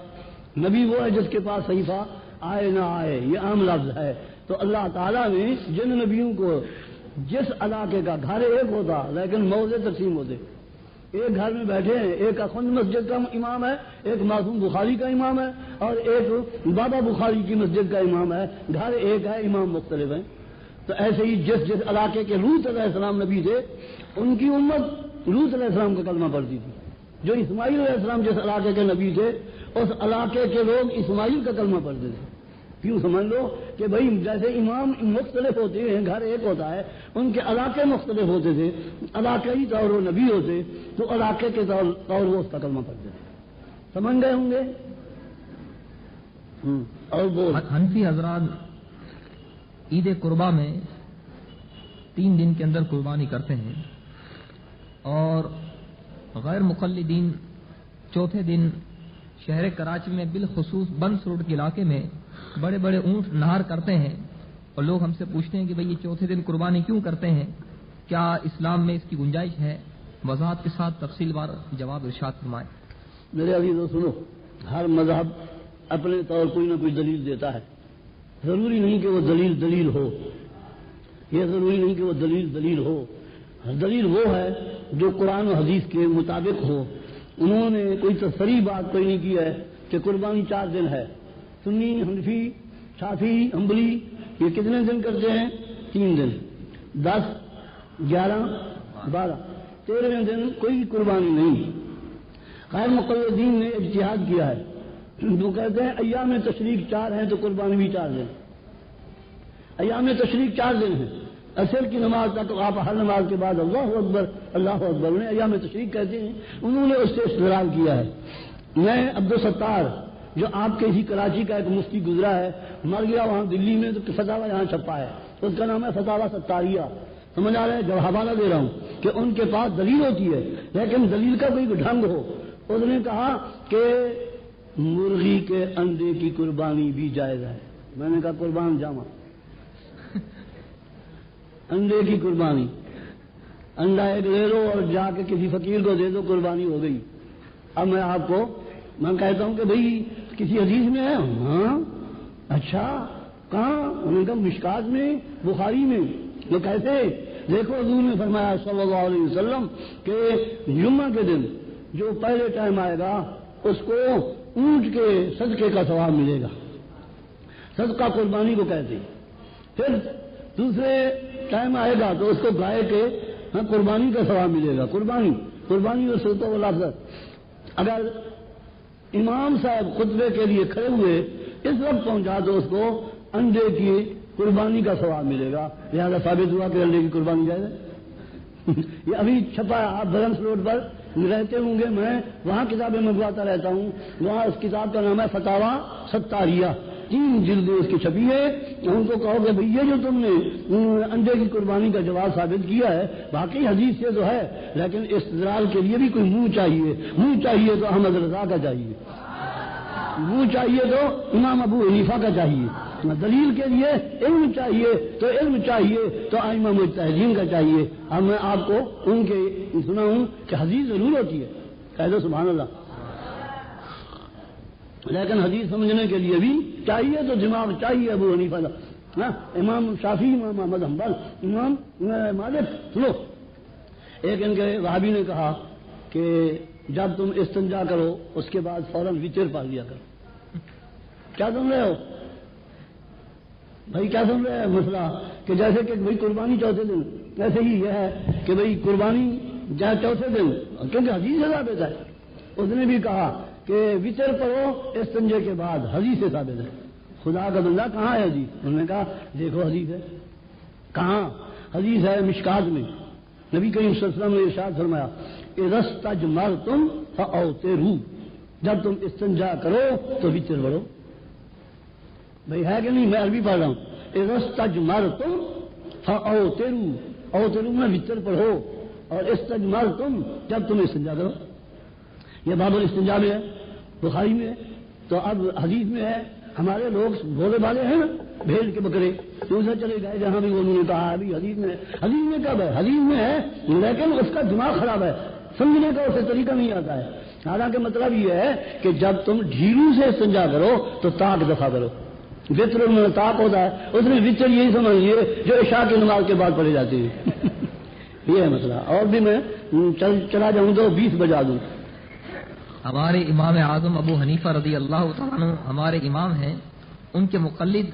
نبی وہ ہے جس کے پاس صحیفہ آئے نہ آئے, یہ عام لفظ ہے. تو اللہ تعالیٰ نے جن نبیوں کو جس علاقے کا گھر ایک ہوتا لیکن موضع تقسیم ہوتے, ایک گھر میں بیٹھے ہیں, ایک اخوند مسجد کا امام ہے, ایک معصوم بخاری کا امام ہے, اور ایک بابا بخاری کی مسجد کا امام ہے. گھر ایک ہے, امام مختلف ہیں. تو ایسے ہی جس علاقے کے لوط علیہ السلام نبی تھے ان کی امت لوط علیہ السلام کا کلمہ پڑھتی تھی. جو اسماعیل علیہ السلام جس علاقے کے نبی تھے اس علاقے کے لوگ اسماعیل کا کلمہ پڑھتے تھے. کیوں سمجھ لو کہ بھائی جیسے امام مختلف ہوتے ہیں, گھر ایک ہوتا ہے, ان کے علاقے مختلف ہوتے تھے. علاقائی طور وہ نبی ہوتے تو علاقے کے طور وہ اس کا کلمہ پڑھتے تھے. سمجھ گئے ہوں گے؟ اور وہ حنفی حضرات عید قربہ میں 3 دن کے اندر قربانی کرتے ہیں اور غیر مقلدین چوتھے دن شہر کراچی میں بالخصوص بنس روڈ کے علاقے میں بڑے بڑے اونٹ نہار کرتے ہیں اور لوگ ہم سے پوچھتے ہیں کہ بھئی یہ چوتھے دن قربانی کیوں کرتے ہیں، کیا اسلام میں اس کی گنجائش ہے؟ وضاحت کے ساتھ تفصیل وار جواب ارشاد فرمائے۔ میرے عزیزو سنو، ہر مذہب اپنے طور کوئی نہ کوئی دلیل دیتا ہے، ضروری نہیں کہ وہ دلیل ہو، یہ ضروری نہیں کہ وہ دلیل ہو، دلیل وہ ہے جو قرآن و حدیث کے مطابق ہو۔ انہوں نے کوئی تصریح بات کوئی نہیں کی ہے کہ قربانی 4 دن ہے۔ سنی، حنفی، شافعی، حنبلی یہ کتنے دن کرتے ہیں؟ 3 دن، 10، 11، 12، 13ویں دن کوئی قربانی نہیں۔ غیر مقلدین نے اجتہاد کیا ہے، جو کہتے ہیں ایام تشریق 4 ہیں تو قربانی بھی 4 دن۔ ایام تشریق 4 دن ہیں، عصر کی نماز تک آپ ہر نماز کے بعد اللہ اکبر اللہ اکبر، انہیں ایام تشریق کہتے ہیں، انہوں نے اس سے استدلال کیا ہے۔ میں عبدالستار جو آپ کے ہی کراچی کا ایک مفتی گزرا ہے، مر گیا وہاں دلی میں، تو فتاوی یہاں چھپا ہے، اس کا نام ہے فتاوی ستاریہ، سمجھ آ رہا ہے؟ جو حوالہ دے رہا ہوں کہ ان کے پاس دلیل ہوتی ہے لیکن دلیل کا کوئی ڈھنگ ہو۔ اس نے کہا کہ مرغی کے انڈے کی قربانی بھی جائز ہے۔ میں نے کہا قربان جاواں، انڈے کی قربانی، انڈا ایک لے لو اور جا کے کسی فقیر کو دے دو، قربانی ہو گئی۔ اب میں کہتا ہوں کہ بھئی کسی حدیث میں ہے؟ ہاں، اچھا کہاں؟ انہوں نے کہا مشکات میں، بخاری میں۔ وہ کیسے؟ دیکھو حضور نے فرمایا صلی اللہ علیہ وسلم کہ جمعہ کے دن جو پہلے ٹائم آئے گا اس کو اونٹ کے صدقے کا ثواب ملے گا، صدقہ قربانی کو کہتے ہیں۔ پھر دوسرے ٹائم آئے گا تو اس کو گائے کے قربانی کا ثواب ملے گا۔ قربانی اور سوتا و لفظ، اگر امام صاحب خطبے کے لیے کھڑے ہوئے اس وقت پہنچا تو اس کو انڈے کی قربانی کا ثواب ملے گا، لہذا ثابت ہوا کہ انڈے کی قربانی جائز ہے۔ یہ ابھی چھپا ہے، آپ برنس روڈ پر رہتے ہوں گے، میں وہاں کتابیں منگواتا رہتا ہوں، وہاں اس کتاب کا نام ہے فتاوی ستاریہ، 3 جلدیں اس کی چھپی ہے۔ ان کو کہو کہ بھئی یہ جو تم نے انڈے کی قربانی کا جواز ثابت کیا ہے باقی حدیث سے تو ہے، لیکن استدلال کے لیے بھی کوئی منہ چاہیے تو احمد رضا کا چاہیے، منہ چاہیے تو امام ابو حنیفہ کا چاہیے، دلیل کے لیے علم چاہیے تو ائمہ مجتہدین کا چاہیے۔ اب میں آپ کو ان کے سنا ہوں کہ حدیث ضرور ہوتی ہے، کہہ دو سبحان اللہ، لیکن حدیث سمجھنے کے لیے بھی چاہیے تو دماغ چاہیے۔ ابو حنیفہ امام شافعی، امام احمد حنبل، امام مالک۔ سنو، ایک ان کے وہابی نے کہا کہ جب تم استنجا کرو اس کے بعد فوراً وتر پڑھ لیا کرو۔ کیا سن رہے ہو بھائی؟ کیا سن رہے ہیں مسئلہ؟ کہ جیسے کہ بھائی قربانی چوتھے دن، ایسے ہی یہ ہے کہ بھئی قربانی جہاں چوتھے دن، کیونکہ حدیث سے ثابت ہے۔ اس نے بھی کہا کہ وتر پڑھو استنجے کے بعد، حدیث سے ثابت ہے۔ خدا کا بندہ کہاں ہے حدیث؟ انہوں نے کہا دیکھو حدیث ہے، کہاں حدیث ہے؟ مشکات میں نبی کریم صلی اللہ علیہ وسلم نے ارشاد فرمایا اذا استجمرتم فاوتروا، جب تم استنجا کرو تو وتر پڑھو۔ بھائی ہے کہ نہیں؟ میں عربی پڑھ رہا ہوں، اذا استجمرتم فاوتروا، اوتروا میں وتر پڑھو، اور استجمرتم جب تم استنجا کرو۔ یہ باب الاستنجا میں ہے، بخاری میں ہے، تو اب حدیث میں ہے۔ ہمارے لوگ بولے والے ہیں نا، بھیڑ کے بکرے، کیوں سے چلے گئے جہاں بھی انہوں نے کہا ابھی حدیث میں ہے۔ حدیث میں کب ہے؟ حدیث میں ہے لیکن اس کا دماغ خراب ہے، سمجھنے کا اسے طریقہ نہیں آتا ہے۔ حالانکہ مطلب یہ ہے کہ جب تم ڈھیلو سے استنجا کرو تو تاک دفع کرو، وطر میں تاک ہوتا ہے، اس میں وطر یہی سمجھ لیے جو عشاء کی نماز کے بعد پڑھے جاتے ہیں۔ یہ ہے مسئلہ، اور بھی میں چلا جاؤں تو 20 بجا دوں۔ ہمارے امام اعظم ابو حنیفہ رضی اللہ تعالیٰ عنہ ہمارے امام ہیں، ان کے مقلد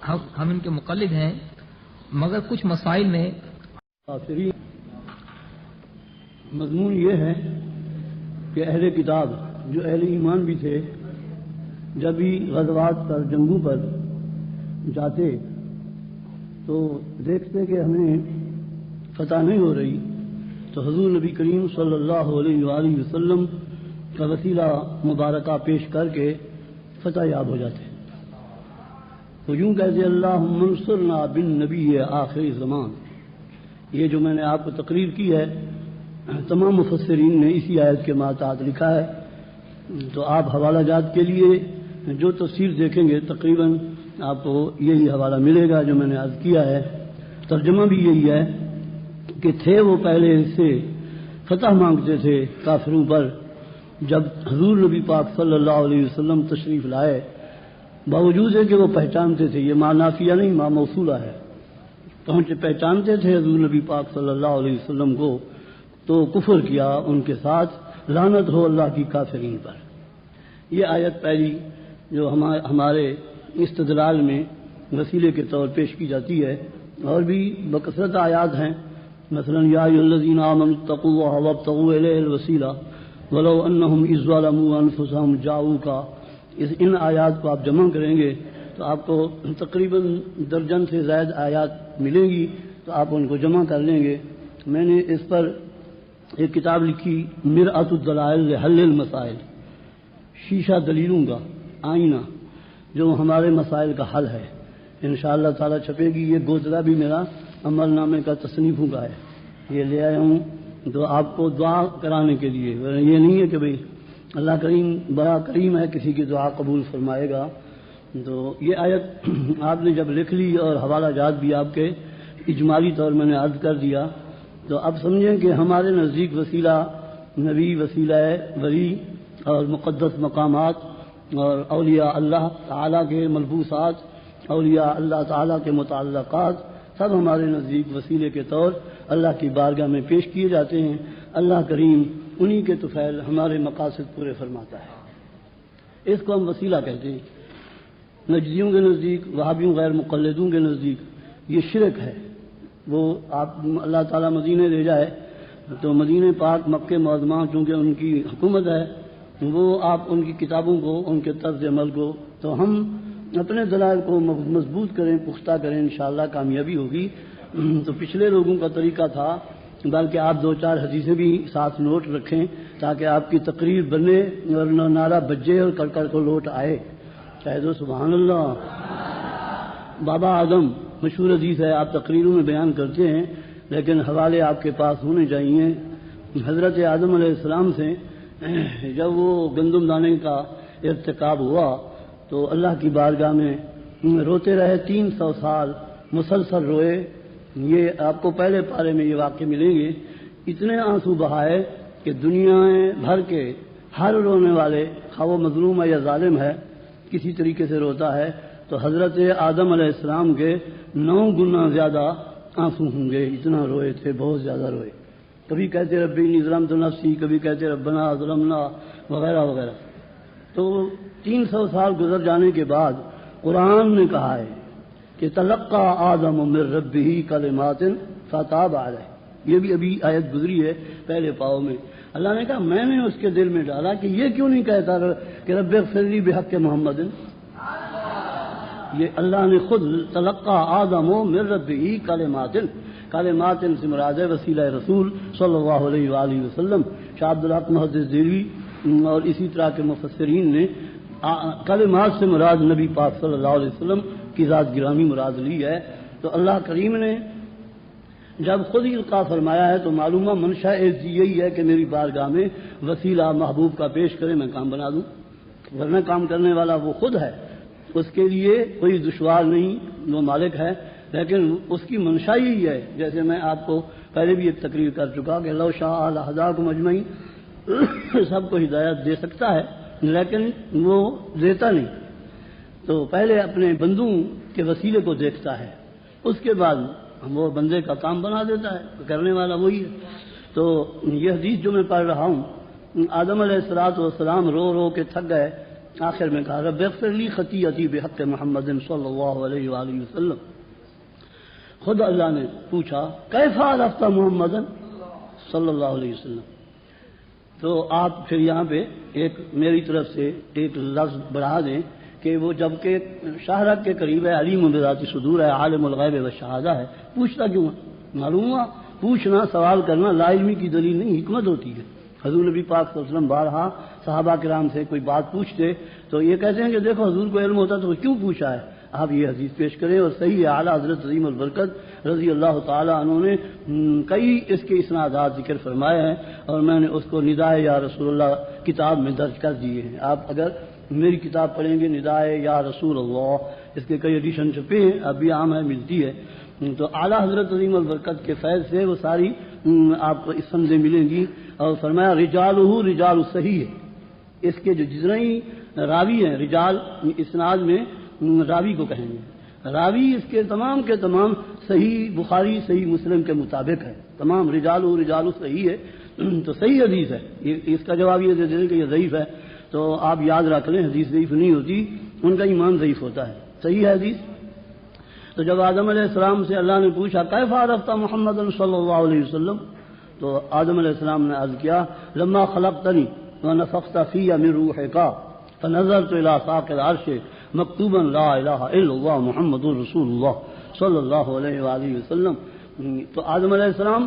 ہم ان کے مقلد ہیں، مگر کچھ مسائل میں مضمون یہ ہے کہ اہل کتاب جو اہل ایمان بھی تھے جب بھی غزوات پر، جنگوں پر جاتے تو دیکھتے کہ ہمیں فتح نہیں ہو رہی تو حضور نبی کریم صلی اللہ علیہ وآلہ وسلم کا وسیلہ مبارکہ پیش کر کے فتح یاب ہو جاتے. تو یوں کہتے اللہم انصرنا بالنبی آخر زمان. یہ جو میں نے آپ کو تقریر کی ہے تمام مفسرین نے اسی آیت کے ماتحت لکھا ہے. تو آپ حوالہ جات کے لیے جو تفسیر دیکھیں گے تقریباً آپ کو یہی حوالہ ملے گا جو میں نے عرض کیا ہے. ترجمہ بھی یہی ہے کہ تھے وہ پہلے سے فتح مانگتے تھے کافروں پر جب حضور نبی پاک صلی اللہ علیہ وسلم تشریف لائے، باوجود ہے کہ وہ پہچانتے تھے، یہ ماں نافیہ نہیں ماں موصولہ ہے، پہچانتے تھے حضور نبی پاک صلی اللہ علیہ وسلم کو، تو کفر کیا ان کے ساتھ، لعنت ہو اللہ کی کافرین پر. یہ آیت پہلی جو ہمارے استدلال میں وسیلے کے طور پیش کی جاتی ہے. اور بھی بکثرت آیات ہیں، مثلا یا ایھا الذین آمنوا اتقوا اللہ وابتغوا الیہ الوسیلہ ولو انہم اذ ظلموا انفسہم جاؤوک. ان آیات کو آپ جمع کریں گے تو آپ کو تقریباً درجن سے زائد آیات ملیں گی، تو آپ ان کو جمع کر لیں گے. میں نے اس پر ایک کتاب لکھی مرآۃ الدلائل لحل المسائل، شیشہ دلیلوں کا آئینہ جو ہمارے مسائل کا حل ہے، انشاءاللہ تعالی چھپے گی. یہ گوتلا بھی میرا عمل نامے کا تصنیفوں کا ہے، یہ لے آیا ہوں تو آپ کو دعا کرانے کے لیے. یہ نہیں ہے کہ بھئی اللہ کریم بڑا کریم ہے کسی کی دعا قبول فرمائے گا. تو یہ آیت آپ نے جب لکھ لی اور حوالہ جات بھی آپ کے اجمالی طور میں نے عرض کر دیا، تو اب سمجھیں کہ ہمارے نزدیک وسیلہ نبی، وسیلہ ولی اور مقدس مقامات اور اولیاء اللہ تعالیٰ کے ملبوسات، اولیاء اللہ تعالیٰ کے متعلقات سب ہمارے نزدیک وسیلے کے طور اللہ کی بارگاہ میں پیش کیے جاتے ہیں. اللہ کریم انہی کے طفیل ہمارے مقاصد پورے فرماتا ہے. اس کو ہم وسیلہ کہتے ہیں. نجدیوں کے نزدیک، وہابیوں غیر مقلدوں کے نزدیک یہ شرک ہے. وہ آپ اللہ تعالیٰ مدینے لے جائے تو مدینہ پاک مکہ معظمہ چونکہ ان کی حکومت ہے، وہ آپ ان کی کتابوں کو، ان کے طرز عمل کو، تو ہم اپنے دلائل کو مضبوط کریں، پختہ کریں، انشاءاللہ کامیابی ہوگی. تو پچھلے لوگوں کا طریقہ تھا، بلکہ آپ 2-4 حدیثیں بھی ساتھ نوٹ رکھیں تاکہ آپ کی تقریر بنے اور نعرہ بجے اور کڑ کو لوٹ آئے. کہہ دو سبحان اللہ. بابا آدم مشہور حدیث ہے، آپ تقریروں میں بیان کرتے ہیں لیکن حوالے آپ کے پاس ہونے چاہیے. حضرت آدم علیہ السلام سے جب وہ گندم دانے کا ارتکاب ہوا تو اللہ کی بارگاہ میں روتے رہے، 300 سال مسلسل روئے. یہ آپ کو پہلے پارے میں یہ واقعے ملیں گے. اتنے آنسو بہائے کہ دنیا بھر کے ہر رونے والے، خواہ وہ مظلوم ہے یا ظالم ہے، کسی طریقے سے روتا ہے، تو حضرت آدم علیہ السلام کے 9 گنا زیادہ آنسو ہوں گے. اتنا روئے تھے، بہت زیادہ روئے. کبھی کہتے ربی انی ظلمت نفسی، کبھی کہتے ربنا ظلمنا وغیرہ وغیرہ. تو 300 سال گزر جانے کے بعد قرآن نے کہا ہے کہ تلقى آدم من ربه کلمات فتاب علیہ. یہ بھی ابھی آیت گزری ہے پہلے پاؤں میں. اللہ نے کہا میں نے اس کے دل میں ڈالا کہ یہ کیوں نہیں کہتا کہ رب اغفر لی بحق محمد. یہ اللہ نے خود تلقى آدم من ربه کلمات، کلمات سے مراد ہے وسیلہ رسول صلی اللہ علیہ وآلہ وسلم. شاہ عبدالحق محدث دہلوی اور اسی طرح کے مفسرین نے کلمات سے مراد نبی پاک صلی اللہ علیہ وسلم کی ذات گرامی مراد لی ہے. تو اللہ کریم نے جب خود ہی القاء فرمایا ہے تو معلومہ منشا یہی ہے کہ میری بارگاہ میں وسیلہ محبوب کا پیش کرے، میں کام بنا دوں. ورنہ کام کرنے والا وہ خود ہے، اس کے لیے کوئی دشوار نہیں، وہ مالک ہے. لیکن اس کی منشا یہی ہے، جیسے میں آپ کو پہلے بھی ایک تقریر کر چکا کہ لو شاء لہداکم اجمعین، سب کو ہدایت دے سکتا ہے لیکن وہ دیتا نہیں. تو پہلے اپنے بندوں کے وسیلے کو دیکھتا ہے، اس کے بعد وہ بندے کا کام بنا دیتا ہے، کرنے والا وہی ہے. تو یہ حدیث جو میں پڑھ رہا ہوں، آدم علیہ السلام رو رو کے تھک گئے، آخر میں کہا رب اغفر لی خطیئتی بحق محمد صلی اللہ علیہ وآلہ وسلم. خود اللہ نے پوچھا کیف عرفت محمد صلی اللہ علیہ وسلم. تو آپ پھر یہاں پہ ایک میری طرف سے ایک لفظ بڑھا دیں کہ وہ جب کہ شاہرگ کے قریب ہے، علیم بذات صدور ہے، عالم الغیب والشہادہ ہے، پوچھتا کیوں ہے؟ معلوم ہوا پوچھنا، سوال کرنا لا علمی کی دلیل نہیں، حکمت ہوتی ہے. حضور نبی پاک صلی اللہ علیہ وسلم بارہا صحابہ کرام سے کوئی بات پوچھتے تو یہ کہتے ہیں کہ دیکھو حضور کو علم ہوتا تو وہ کیوں پوچھا ہے، آپ یہ حدیث پیش کریں، اور صحیح ہے اعلیٰ حضرت عظیم البرکت رضی اللہ تعالیٰ عنہ نے کئی اس کے اسنادات ذکر فرمائے ہیں، اور میں نے اس کو ندائے یا رسول اللہ کتاب میں درج کر دیے ہیں۔ آپ اگر میری کتاب پڑھیں گے ندائے یا رسول اللہ، اس کے کئی ایڈیشن چھپے ہیں، اب بھی عام ہے، ملتی ہے، تو اعلیٰ حضرت عظیم البرکت کے فیض سے وہ ساری آپ کو اس سمجھے ملیں گی، اور فرمایا رجالہ رجال صحیح ہے، اس کے جو جتنے راوی ہیں، رجال اسناد میں راوی کو کہیں گے، راوی اس کے تمام صحیح بخاری صحیح مسلم کے مطابق ہے، تمام رجال صحیح ہے، تو صحیح حدیث ہے۔ اس کا جواب یہ دے دیں کہ یہ ضعیف ہے، تو آپ یاد رکھ لیں حدیث ضعیف نہیں ہوتی، ان کا ایمان ضعیف ہوتا ہے، صحیح ہے حدیث۔ تو جب آدم علیہ السلام سے اللہ نے پوچھا کیف عرفت محمد صلی اللہ علیہ وسلم، تو آدم علیہ السلام نے عرض کیا لما خلقتنی ونفخت فی من روحک فنظرت الی ساق العرش مکتوبا لا الہ الا اللہ محمد رسول اللہ صلی اللہ علیہ وآلہ وسلم۔ تو آدم علیہ السلام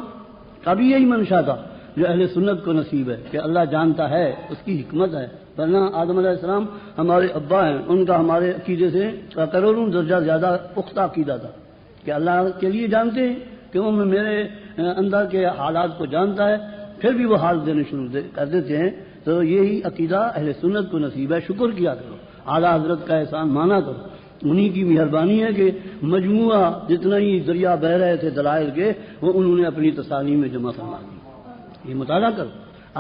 کا بھی یہی منشا تھا جو اہل سنت کو نصیب ہے کہ اللہ جانتا ہے، اس کی حکمت ہے، ورنہ آدم علیہ السلام ہمارے ابا ہیں، ان کا ہمارے عقیدے سے کروڑوں درجہ زیادہ پختہ عقیدہ تھا کہ اللہ کے لیے جانتے ہیں کہ وہ میرے اندر کے حالات کو جانتا ہے، پھر بھی وہ حال دینے شروع کر دیتے ہیں۔ تو یہی عقیدہ اہل سنت کو نصیب ہے، شکر کیا کرو، اعلیٰ حضرت کا احسان مانا کرو، انہی کی مہربانی ہے کہ مجموعہ جتنا ہی دریا بہ رہے تھے دلائل کے وہ انہوں نے اپنی تصانیف میں جمع فرما دی۔ یہ مطالعہ کرو،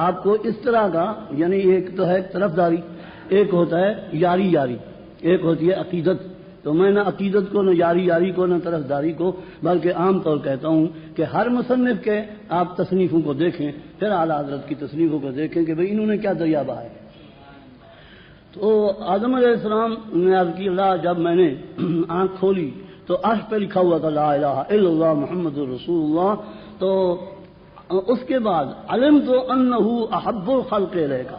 آپ کو اس طرح کا، یعنی ایک تو ہے طرفداری، ایک ہوتا ہے یاری، ایک ہوتی ہے عقیدت۔ تو میں نہ عقیدت کو، نہ یاری کو، نہ طرفداری کو، بلکہ عام طور کہتا ہوں کہ ہر مصنف کے آپ تصنیفوں کو دیکھیں، پھر اعلیٰ حضرت کی تصنیفوں کو دیکھیں کہ بھئی انہوں نے کیا دریا بہائے۔ تو آدم علیہ السلام نے عرض کی اللہ جب میں نے آنکھ کھولی تو عرش پہ لکھا ہوا تھا لا الہ الا اللہ محمد رسول اللہ، تو اس کے بعد علمت انہ احب الخلق الیک،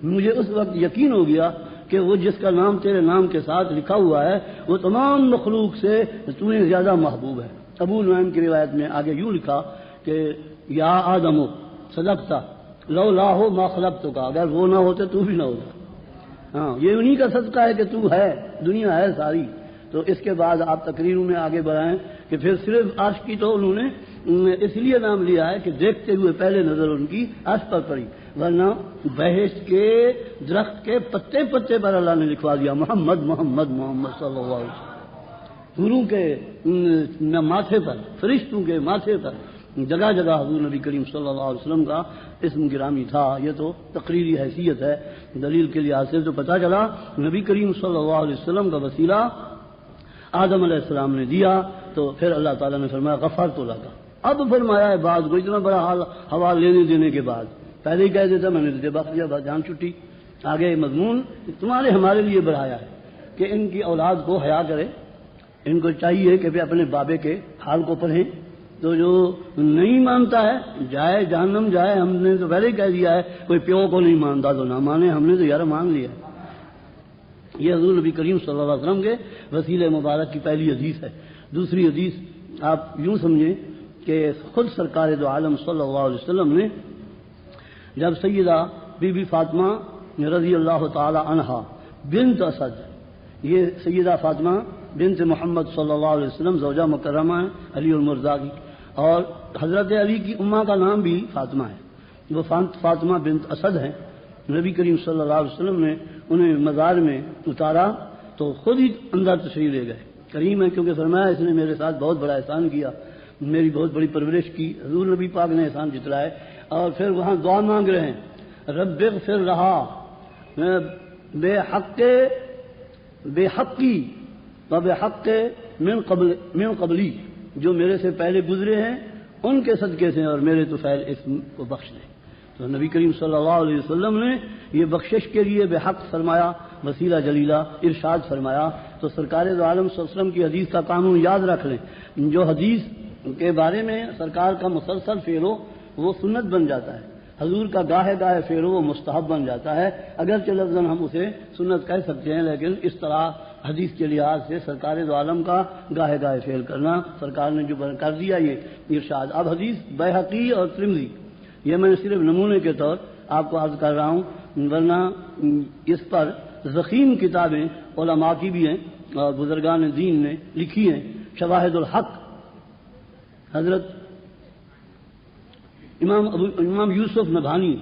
مجھے اس وقت یقین ہو گیا کہ وہ جس کا نام تیرے نام کے ساتھ لکھا ہوا ہے وہ تمام مخلوق سے تمہیں زیادہ محبوب ہے۔ ابو نعیم کی روایت میں آگے یوں لکھا کہ یا آدم صدقتا لو لا ہو ما خلقتک، اگر وہ نہ ہوتے تو بھی نہ ہوتا۔ ہاں، یہ انہی کا صدقہ ہے کہ تو ہے، دنیا ہے ساری۔ تو اس کے بعد آپ تقریروں میں آگے بڑھائیں کہ پھر صرف عرش کی تو انہوں نے اس لیے نام لیا ہے کہ دیکھتے ہوئے پہلے نظر ان کی عرش پر پڑی، ورنہ بہشت کے درخت کے پتے پر اللہ نے لکھوا دیا محمد محمد محمد صلی اللہ علیہ وسلم۔ حوروں کے ماتھے پر، فرشتوں کے ماتھے پر جگہ جگہ حضور نبی کریم صلی اللہ علیہ وسلم کا اسم گرامی تھا۔ یہ تو تقریری حیثیت ہے، دلیل کے لحاظ سے تو پتہ چلا نبی کریم صلی اللہ علیہ وسلم کا وسیلہ آدم علیہ السلام نے دیا، تو پھر اللہ تعالیٰ نے فرمایا غفرت لک۔ اب فرمایا ہے بعض کو اتنا بڑا حال ہوا لینے دینے کے بعد، پہلے ہی کہہ دیتا میں نے تجھے بخش دیا، بس جان چھٹی۔ آگے مضمون تمہارے ہمارے لیے بڑھایا ہے کہ ان کی اولاد کو حیا کرے، ان کو چاہیے کہ اپنے بابے کے حال کو پڑھیں۔ تو جو نہیں مانتا ہے جائے جہنم جائے، ہم نے تو پہلے ہی کہہ دیا ہے کوئی پیو کو نہیں مانتا تو نہ مانے، ہم نے تو یار مان لیا۔ یہ حضور نبی کریم صلی اللہ علیہ وسلم کے وسیلہ مبارک کی پہلی حدیث ہے۔ دوسری حدیث آپ یوں سمجھیں کہ خود سرکار دو عالم صلی اللہ علیہ وسلم نے جب سیدہ بی بی فاطمہ رضی اللہ تعالی عنہا بنت اسد، یہ سیدہ فاطمہ بنت محمد صلی اللہ علیہ وسلم زوجہ مکرمہ ہے علی المرضیٰ کی، اور حضرت علی کی اماں کا نام بھی فاطمہ ہے، وہ فاطمہ بنت اسد ہیں۔ نبی کریم صلی اللہ علیہ وسلم نے انہیں مزار میں اتارا تو خود ہی اندر تشریف لے گئے۔ کریم ہے کیونکہ فرمایا اس نے میرے ساتھ بہت بڑا احسان کیا، میری بہت بڑی پرورش کی، حضور نبی پاک نے احسان جتلائے، اور پھر وہاں دعا مانگ رہے ہیں رب اغفر لہا بے حقی و بے حق من قبلی، جو میرے سے پہلے گزرے ہیں ان کے صدقے سے، اور میرے تو فعل اسم کو بخش دیں۔ تو نبی کریم صلی اللہ علیہ وسلم نے یہ بخشش کے لیے بے حق فرمایا، وسیلہ جلیلہ ارشاد فرمایا۔ تو سرکار دو عالم صلی اللہ علیہ وسلم کی حدیث کا قانون یاد رکھ لیں، جو حدیث کے بارے میں سرکار کا مسلسل فعل ہو وہ سنت بن جاتا ہے، حضور کا گاہے گاہے فعل ہو وہ مستحب بن جاتا ہے، اگرچہ لفظاً ہم اسے سنت کہہ سکتے ہیں، لیکن اس طرح حدیث کے لحاظ سے سرکار دو عالم کا گاہے گاہے فعل کرنا سرکار نے جو کر دیا یہ ارشاد۔ اب حدیث بیہقی اور ترمذی یہ میں صرف نمونے کے طور آپ کو عرض کر رہا ہوں، ورنہ اس پر ضخیم کتابیں علماء کی بھی ہیں اور بزرگان دین نے لکھی ہیں۔ شواہد الحق حضرت امام یوسف نبھانی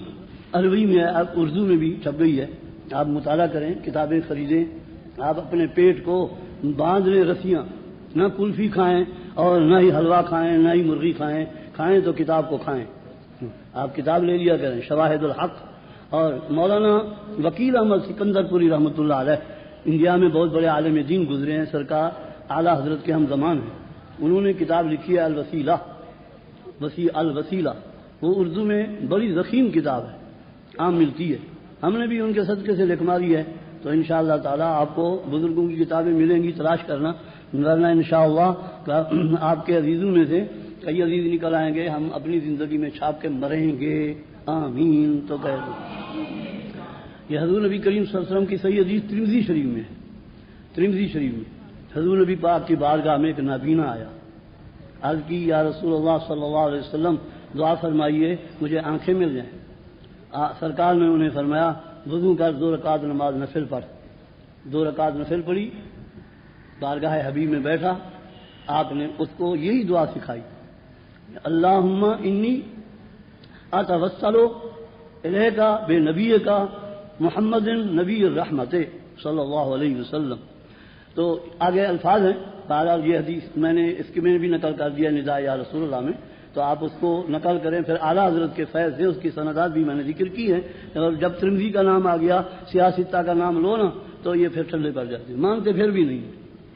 عربی میں اب اردو میں بھی چھپ گئی ہے، آپ مطالعہ کریں، کتابیں خریدیں، آپ اپنے پیٹ کو باندھ لیں رسیاں، نہ کلفی کھائیں اور نہ ہی حلوہ کھائیں، نہ ہی مرغی کھائیں تو کتاب کو کھائیں۔ آپ کتاب لے لیا کریں، شواہد الحق۔ اور مولانا وکیل احمد سکندر پوری رحمۃ اللہ علیہ انڈیا میں بہت بڑے عالم دین گزرے ہیں، سرکار اعلیٰ حضرت کے ہم زمان ہیں، انہوں نے کتاب لکھی ہے الوسیلہ، الوسیلہ، وہ اردو میں بڑی ضخیم کتاب ہے، عام ملتی ہے، ہم نے بھی ان کے صدقے سے لکھماری ہے، تو انشاءاللہ تعالی آپ کو بزرگوں کی کتابیں ملیں گی، تلاش کرنا، ورنہ انشاءاللہ آپ کے عزیزوں میں سے کئی عزیز نکل آئیں گے، ہم اپنی زندگی میں چھاپ کے مریں گے، آمین تو کہہ دو۔ یہ حضور نبی کریم صلی اللہ علیہ وسلم کی صحیح حدیث ترمذی شریف میں ہے، ترمذی شریف میں حضور نبی پاک کی بارگاہ میں ایک نابینا آیا، عرض کی یا رسول اللہ صلی اللہ علیہ وسلم دعا فرمائیے مجھے آنکھیں مل جائیں۔ سرکار نے انہیں فرمایا وضو کر، 2 رکعت نماز نفل پڑھ۔ 2 رکعت نفل پڑھی، بارگاہ حبیب میں بیٹھا، آپ نے اس کو یہی دعا سکھائی، اللہم انی اتوسل الیک بنبیک محمد نبی الرحمت صلی اللہ علیہ وسلم۔ تو آگے الفاظ ہیں، بہرحال یہ حدیث میں نے بھی نقل کر دیا نداء یا رسول اللہ میں، تو آپ اس کو نقل کریں، پھر اعلیٰ حضرت کے فیض سے اس کی سندات بھی میں نے ذکر کی ہیں، اور جب ترمذی کا نام آ گیا، سیاستہ کا نام لو نا تو یہ پھر ٹھنڈے پڑ جاتے ہیں، مانتے پھر بھی نہیں،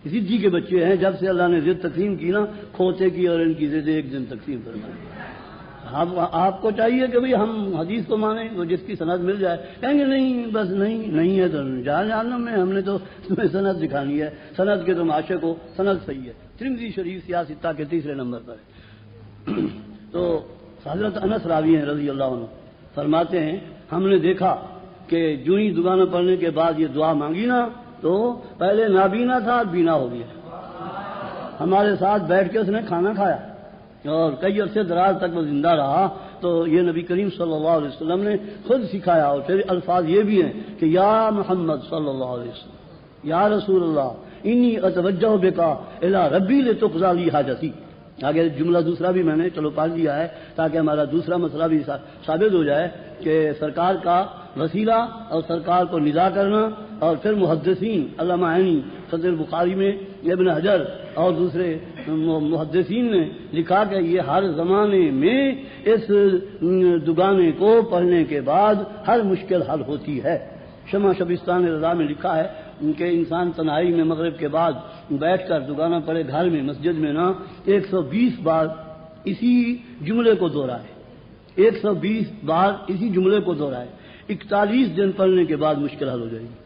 ضدی کے بچے ہیں، جب سے اللہ نے ضد تقسیم کی نا، کھوتے کی اور ان کی ضد ایک دن تقسیم فرمائی۔ آپ کو چاہیے کہ بھئی ہم حدیث کو مانیں، وہ جس کی سند مل جائے، کہیں گے نہیں بس نہیں ہے تو جہنم میں، ہم نے تو تمہیں سند دکھانی ہے، سند کے تم عاشق ہو، سند صحیح ہے، ترمذی شریف سیاستہ کے 3 نمبر پر ہے۔ تو حضرت انس راوی ہیں رضی اللہ عنہ فرماتے ہیں ہم نے دیکھا کہ جو ہی دعانا پڑھنے کے بعد یہ دعا مانگی نا تو پہلے نابینا تھا، بینا ہو گیا، ہمارے ساتھ بیٹھ کے اس نے کھانا کھایا اور کئی عرصے دراز تک وہ زندہ رہا، تو یہ نبی کریم صلی اللہ علیہ وسلم نے خود سکھایا، اور پھر الفاظ یہ بھی ہیں کہ یا محمد صلی اللہ علیہ وسلم، یا رسول اللہ انی اتوجہ بکا الی ربی لتقضی لی حاجتی۔ آگے جملہ دوسرا بھی میں نے چلو پڑھ دیا ہے تاکہ ہمارا دوسرا مسئلہ بھی ثابت ہو جائے کہ سرکار کا وسیلہ اور سرکار کو ندا کرنا، اور پھر محدثین علامہ عینی صدر بخاری میں ابن حجر اور دوسرے محدثین نے لکھا کہ یہ ہر زمانے میں اس دگانے کو پڑھنے کے بعد ہر مشکل حل ہوتی ہے۔ شمع شبستان رضا میں لکھا ہے کہ انسان تنہائی میں مغرب کے بعد بیٹھ کر دگانا پڑے گھر میں مسجد میں نا 120 بار اسی جملے کو دہرائے، 120 بار اسی جملے کو دہرائے، 41 دن پڑھنے کے بعد مشکل حل ہو جائے گی۔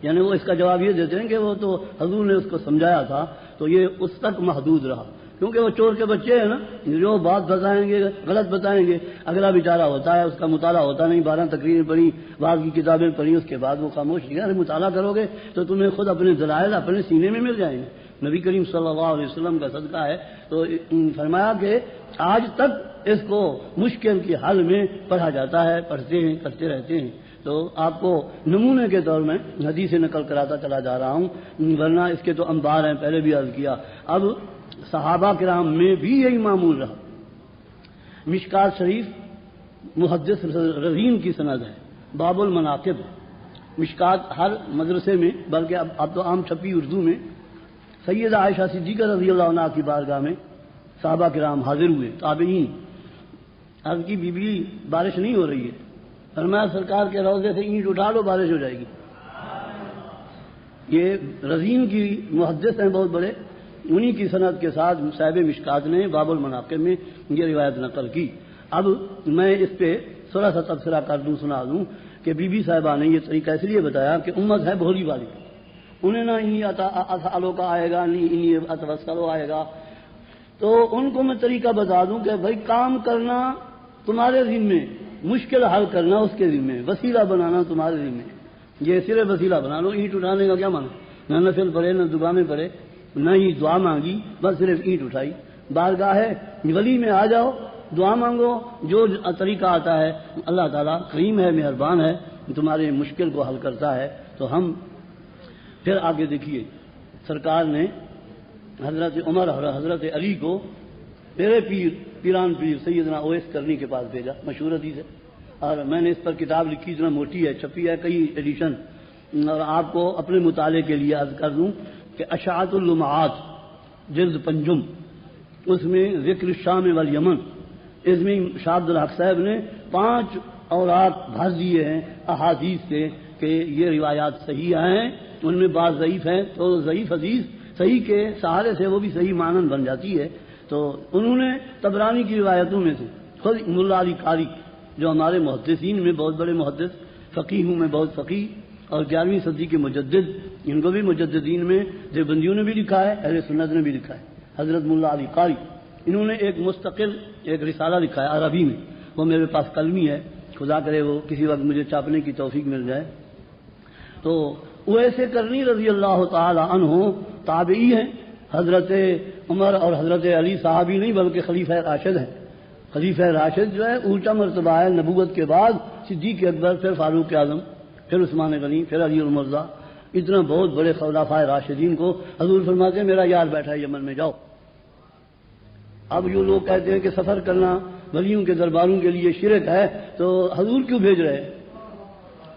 یعنی وہ اس کا جواب یہ دیتے ہیں کہ وہ تو حضور نے اس کو سمجھایا تھا تو یہ اس تک محدود رہا، کیونکہ وہ چور کے بچے ہیں نا، جو بات بتائیں گے غلط بتائیں گے، اگلا بیچارہ ہوتا ہے اس کا مطالعہ ہوتا نہیں، 12 تقریریں پڑھی، بعض کی کتابیں پڑھی، اس کے بعد وہ خاموش نہیں، ارے مطالعہ کرو گے تو تمہیں خود اپنے دلائل اپنے سینے میں مل جائیں گے۔ نبی کریم صلی اللہ علیہ وسلم کا صدقہ ہے، تو فرمایا کہ آج تک اس کو مشکل کی حل میں پڑھا جاتا ہے، پڑھتے ہیں، کرتے رہتے ہیں۔ تو آپ کو نمونے کے طور میں حدیث نقل کراتا چلا جا رہا ہوں، ورنہ اس کے تو انبار ہیں، پہلے بھی عرض کیا۔ اب صحابہ کرام میں بھی یہی معمول رہا۔ مشکات شریف محدث رضین کی سند ہے، باب المناقب، مشکات ہر مدرسے میں، بلکہ اب تو عام چھپی اردو میں، سیدہ عائشہ صدیقہ رضی اللہ عنہ کی بارگاہ میں صحابہ کرام حاضر ہوئے، تابعین، عرض کی بی بی بارش نہیں ہو رہی ہے، فرمایا سرکار کے روضے سے اینٹ اٹھا لو بارش ہو جائے گی۔ یہ رضین کی محدث ہیں بہت بڑے، انہی کی سند کے ساتھ صاحب مشکات نے باب المناقب میں یہ روایت نقل کی۔ اب میں اس پہ تھوڑا سا تبصرہ کر دوں، سنا دوں کہ بی بی صاحبہ نے یہ طریقہ اس لیے بتایا کہ امت ہے بھولی والی، انہیں نہ انی اسالو کا آئے گا، نہیں انی اتوسلو آئے گا، تو ان کو میں طریقہ بتا دوں کہ بھائی کام کرنا تمہارے ذمے، مشکل حل کرنا اس کے ذمے، وسیلہ بنانا تمہارے ذمے، یہ صرف وسیلہ بنا لو، اینٹ اٹھانے کا کیا مانا، نہ نفل پڑے نہ دعا میں پڑے، نہ ہی دعا مانگی، بس صرف اینٹ اٹھائی، بارگاہ ہے ولی میں آ جاؤ، دعا مانگو، جو طریقہ آتا ہے اللہ تعالیٰ کریم ہے، مہربان ہے، تمہارے مشکل کو حل کرتا ہے۔ تو ہم پھر آگے دیکھیے، سرکار نے حضرت عمر اور حضرت علی کو میرے پیران پیر سیدنا اویس کرنی کے پاس بھیجا، مشہور حدیث ہے، اور میں نے اس پر کتاب لکھی، اتنا موٹی ہے، چھپی ہے کئی ایڈیشن، اور آپ کو اپنے مطالعے کے لیے عرض کر دوں کہ اشاعت اللمعات جلد پنجم، اس میں ذکر الشام والیمن، اس میں شاہ عبد الحق صاحب نے 5 اوراق بھر دیے ہیں احادیث سے کہ یہ روایات صحیح ہیں، ان میں بعض ضعیف ہیں، تو ضعیف حدیث صحیح کے سہارے سے وہ بھی صحیح مانن بن جاتی ہے۔ تو انہوں نے طبرانی کی روایتوں میں سے خود ملا علی قاری جو ہمارے محدثین میں بہت بڑے محدث، فقیہوں میں بہت فقیہ اور 11ویں صدی کے مجدد، ان کو بھی مجددین میں دیوبندیوں نے بھی لکھا ہے، اہل سنت نے بھی لکھا ہے، حضرت ملا علی قاری، انہوں نے ایک مستقل ایک رسالہ لکھا ہے عربی میں، وہ میرے پاس قلمی ہے، خدا کرے وہ کسی وقت مجھے چھاپنے کی توفیق مل جائے۔ تو اویس کرنی رضی اللہ تعالی عنہ تابعی ہیں، حضرت عمر اور حضرت علی صحابی نہیں بلکہ خلیفہ راشد ہیں۔ خلیفہ راشد جو ہے اونچا مرتبہ ہے، نبوت کے بعد صدیق اکبر، پھر فاروق اعظم، پھر عثمان غنی، پھر علی المرضی، اتنا بہت بڑے خلفاء راشدین کو حضور فرماتے ہیں میرا یار بیٹھا ہے یمن میں، جاؤ۔ اب یہ لوگ کہتے ہیں کہ سفر کرنا ولیوں کے درباروں کے لیے شرک ہے، تو حضور کیوں بھیج رہے ہیں،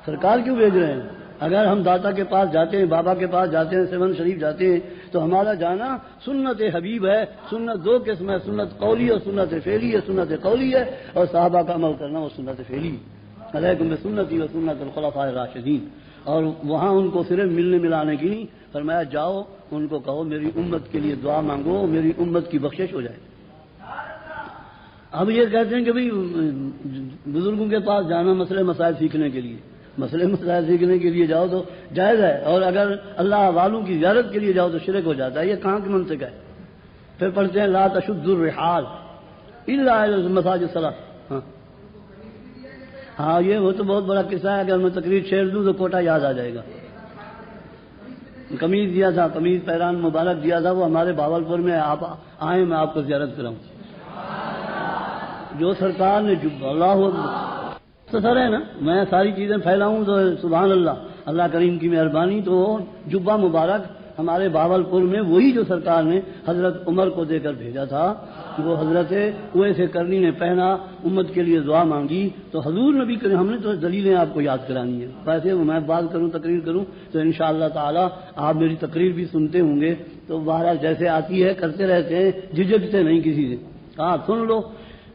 سرکار کیوں بھیج رہے ہیں؟ اگر ہم داتا کے پاس جاتے ہیں، بابا کے پاس جاتے ہیں، سیون شریف جاتے ہیں، تو ہمارا جانا سنت حبیب ہے۔ سنت 2 قسم ہے، سنت قولی اور سنت فعلی ہے۔ سنت قولی ہے اور صحابہ کا عمل کرنا، وہ سنت فعلی ہے، علیکم بسنتی و سنت الخلفاء الراشدین۔ اور وہاں ان کو صرف ملنے ملانے کی نہیں فرمایا، جاؤ ان کو کہو میری امت کے لیے دعا مانگو، میری امت کی بخشش ہو جائے۔ اب یہ کہتے ہیں کہ بھئی بزرگوں کے پاس جانا مسئلے مسائل سیکھنے کے لیے، مسئلے مسائل سیکھنے کے لیے جاؤ تو جائز ہے، اور اگر اللہ والوں کی زیارت کے لیے جاؤ تو شرک ہو جاتا ہے۔ یہ کہاں کی منطق ہے؟ پھر پڑھتے ہیں لا تشد الرحال الا الى المساجد الصلاۃ۔ ہاں یہ وہ تو بہت بڑا قصہ ہے، اگر میں تقریر چھیڑ دوں تو کوٹا یاد آ جائے گا۔ قمیض دیا تھا، قمیض پیران مبارک دیا تھا، وہ ہمارے بھاولپور میں آپ آئیں، میں آپ کو زیارت کراؤں۔ جو سرکار نے اللہ سفر ہے نا، میں ساری چیزیں پھیلاؤں تو سبحان اللہ، اللہ کریم کی مہربانی۔ تو جبہ مبارک ہمارے بھاولپور میں وہی جو سرکار نے حضرت عمر کو دے کر بھیجا تھا، وہ حضرت اویس کرنی نے پہنا، امت کے لیے دعا مانگی۔ تو حضور نبی کریم، ہم نے تو دلیلیں آپ کو یاد کرانی ہیں، ویسے میں بات کروں تقریر کروں تو انشاءاللہ تعالی آپ میری تقریر بھی سنتے ہوں گے، تو بہرحال جیسے آتی ہے کرتے رہتے ہیں، جھجکتے نہیں کسی سے۔ ہاں سن لو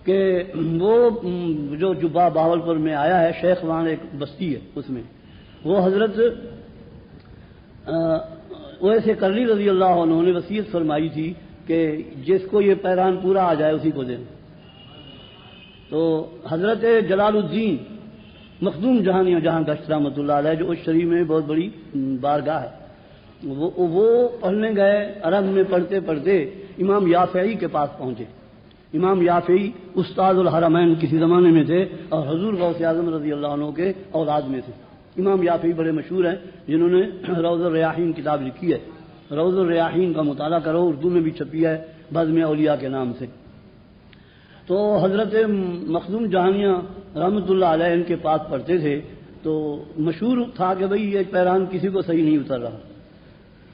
کہ وہ جو جبہ بہاولپور میں آیا ہے، شیخ وان ایک بستی ہے، اس میں وہ حضرت اویس کرنی رضی اللہ عنہ نے وصیت فرمائی تھی کہ جس کو یہ پیران پورا آ جائے اسی کو دیں۔ تو حضرت جلال الدین مخدوم جہانیہ جہاں گشت رحمۃ اللہ علیہ، جو اس شریف میں بہت بڑی بارگاہ ہے، وہ پڑھنے گئے، عرب میں پڑھتے پڑھتے امام یافعی کے پاس پہنچے۔ امام یافعی استاد الحرمین کسی زمانے میں تھے اور حضور غوث اعظم رضی اللہ عنہ کے اولاد میں تھے۔ امام یافعی بڑے مشہور ہیں، جنہوں نے روض الریاحین کتاب لکھی ہے، روض الریاحین کا مطالعہ کرو، اردو میں بھی چھپی ہے بزم اولیاء کے نام سے۔ تو حضرت مخدوم جہانیہ رحمۃ اللہ علیہ ان کے پاس پڑھتے تھے، تو مشہور تھا کہ بھئی ایک پیران کسی کو صحیح نہیں اتر رہا،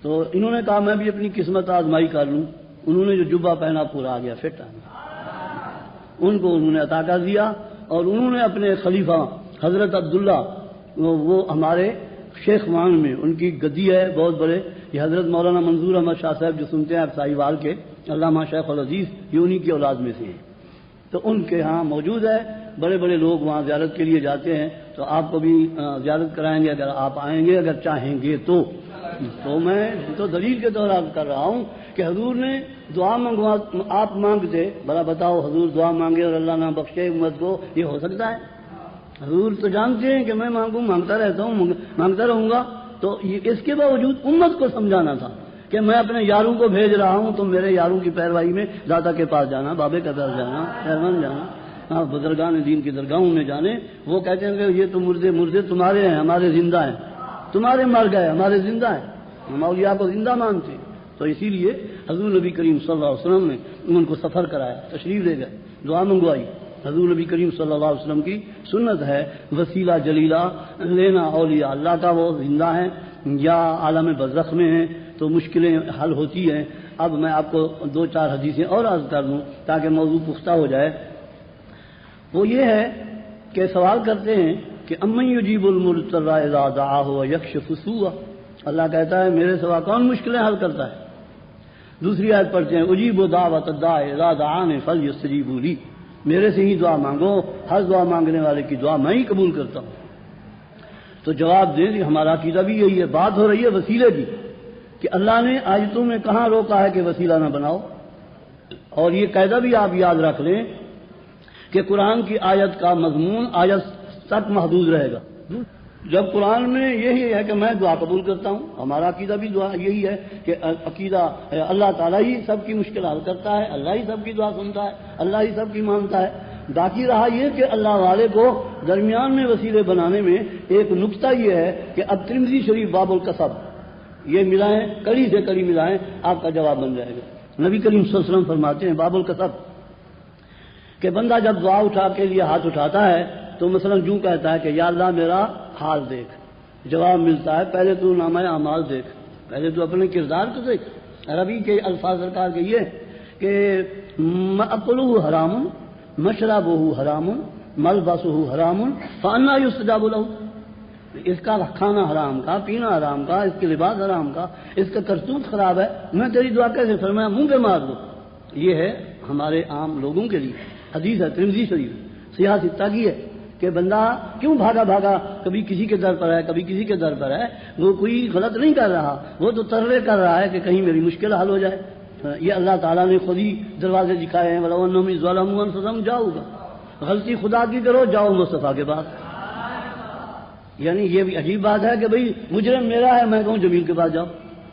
تو انہوں نے کہا میں بھی اپنی قسمت آزمائی کر لوں۔ انہوں نے جو جبہ پہنا پورا آ گیا، فٹ آ گیا، ان کو انہوں نے عطا کر دیا، اور انہوں نے اپنے خلیفہ حضرت عبداللہ، وہ ہمارے شیخ وان میں ان کی گدی ہے بہت بڑے، یہ حضرت مولانا منظور احمد شاہ صاحب جو سنتے ہیں آپ ساہیوال کے، علامہ شیخ العزیز، یہ انہی کی اولاد میں سے ہیں، تو ان کے ہاں موجود ہے، بڑے بڑے لوگ وہاں زیارت کے لیے جاتے ہیں، تو آپ کو بھی زیارت کرائیں گے اگر آپ آئیں گے، اگر چاہیں گے تو میں تو دلیل کے طور پر کر رہا ہوں کہ حضور نے دعا منگوا، آپ مانگتے، بھلا بتاؤ حضور دعا مانگے اور اللہ نہ بخشے امت کو، یہ ہو سکتا ہے؟ حضور تو جانتے ہیں کہ میں مانگتا رہتا ہوں، مانگتا رہوں گا، تو اس کے باوجود امت کو سمجھانا تھا کہ میں اپنے یاروں کو بھیج رہا ہوں، تو میرے یاروں کی پیروائی میں داتا کے پاس جانا، بابے کے پاس جانا، خیرمن جانا، ہاں بزرگان دین کی درگاہوں میں جانے۔ وہ کہتے ہیں کہ یہ تو مردے تمہارے ہیں، ہمارے زندہ ہیں، تمہارے مر گئے ہمارے زندہ ہیں، ہم اولیاء کو زندہ مانتے ہیں۔ تو اسی لیے حضور نبی کریم صلی اللہ علیہ وسلم نے ان کو سفر کرایا، تشریف لے گئے، دعا منگوائی۔ حضور نبی کریم صلی اللہ علیہ وسلم کی سنت ہے وسیلہ جلیلہ لینا اولیاء اللہ کا، وہ زندہ ہیں یا عالم برزخ میں ہیں تو مشکلیں حل ہوتی ہیں۔ اب میں آپ کو 2-4 حدیثیں اور عرض کر دوں تاکہ موضوع پختہ ہو جائے۔ وہ یہ ہے کہ سوال کرتے ہیں کہ امن یجیب المضطر اذا دعاہ ویکشف السوء، اللہ کہتا ہے میرے سوا کون مشکلیں حل کرتا ہے۔ دوسری آیت پڑھتے ہیں اجیب دعوت الداع اذا دعان فلیستجیبوا لی، میرے سے ہی دعا مانگو، ہر دعا مانگنے والے کی دعا میں ہی قبول کرتا ہوں۔ تو جواب دیں کہ ہمارا عقیدہ بھی یہی ہے۔ بات ہو رہی ہے وسیلے کی کہ اللہ نے آیتوں میں کہاں روکا ہے کہ وسیلہ نہ بناؤ، اور یہ قاعدہ بھی آپ یاد رکھ لیں کہ قرآن کی آیت کا مضمون آیت تک محدود رہے گا۔ جب قرآن میں یہی ہے کہ میں دعا قبول کرتا ہوں، ہمارا عقیدہ بھی دعا یہی ہے کہ عقیدہ اللہ تعالیٰ ہی سب کی مشکل حل کرتا ہے، اللہ ہی سب کی دعا سنتا ہے، اللہ ہی سب کی مانتا ہے۔ باقی رہا یہ کہ اللہ والے کو درمیان میں وسیلے بنانے میں ایک نقطہ یہ ہے کہ اب ترمذی شریف باب القصب یہ ملائیں، کڑی سے کڑی ملائیں، آپ کا جواب بن جائے گا۔ نبی کریم صلی اللہ علیہ وسلم فرماتے ہیں باب القصب کہ بندہ جب دعا اٹھا کے لیے ہاتھ اٹھاتا ہے تو مثلا یوں کہتا ہے کہ یا اللہ میرا حال دیکھ، جواب ملتا ہے پہلے تو نامہ اعمال دیکھ، پہلے تو اپنے کردار کو دیکھ۔ عربی کے الفاظ سرکار کے یہ کہ مأکلہ حرام مشربہ حرام ملبسہ حرام فانا یستجاب لہ، اس کا کھانا حرام کا، پینا حرام کا، اس کے لباس حرام کا، اس کا کرتوت خراب ہے، میں تیری دعا کیسے؟ فرمایا منہ پہ مار دو۔ یہ ہے ہمارے عام لوگوں کے لیے حدیث ہے ترمذی شریف، سیاہ ستہ کی ہے کہ بندہ کیوں بھاگا بھاگا کبھی کسی کے در پر ہے کبھی کسی کے در پر ہے، وہ کوئی غلط نہیں کر رہا، وہ تو ترلے کر رہا ہے کہ کہیں میری مشکل حل ہو جائے۔ یہ اللہ تعالیٰ نے خود ہی دروازے دکھائے ہیں، وَلَوْ أَنَّهُمْ إِذْ ظَلَمُوا أَنفُسَهُمْ جَاءُوكَ، غلطی خدا کی کرو جاؤ مصطفیٰ کے پاس۔ یعنی یہ بھی عجیب بات ہے کہ بھئی مجرم میرا ہے میں کہوں جمیل کے پاس جاؤ،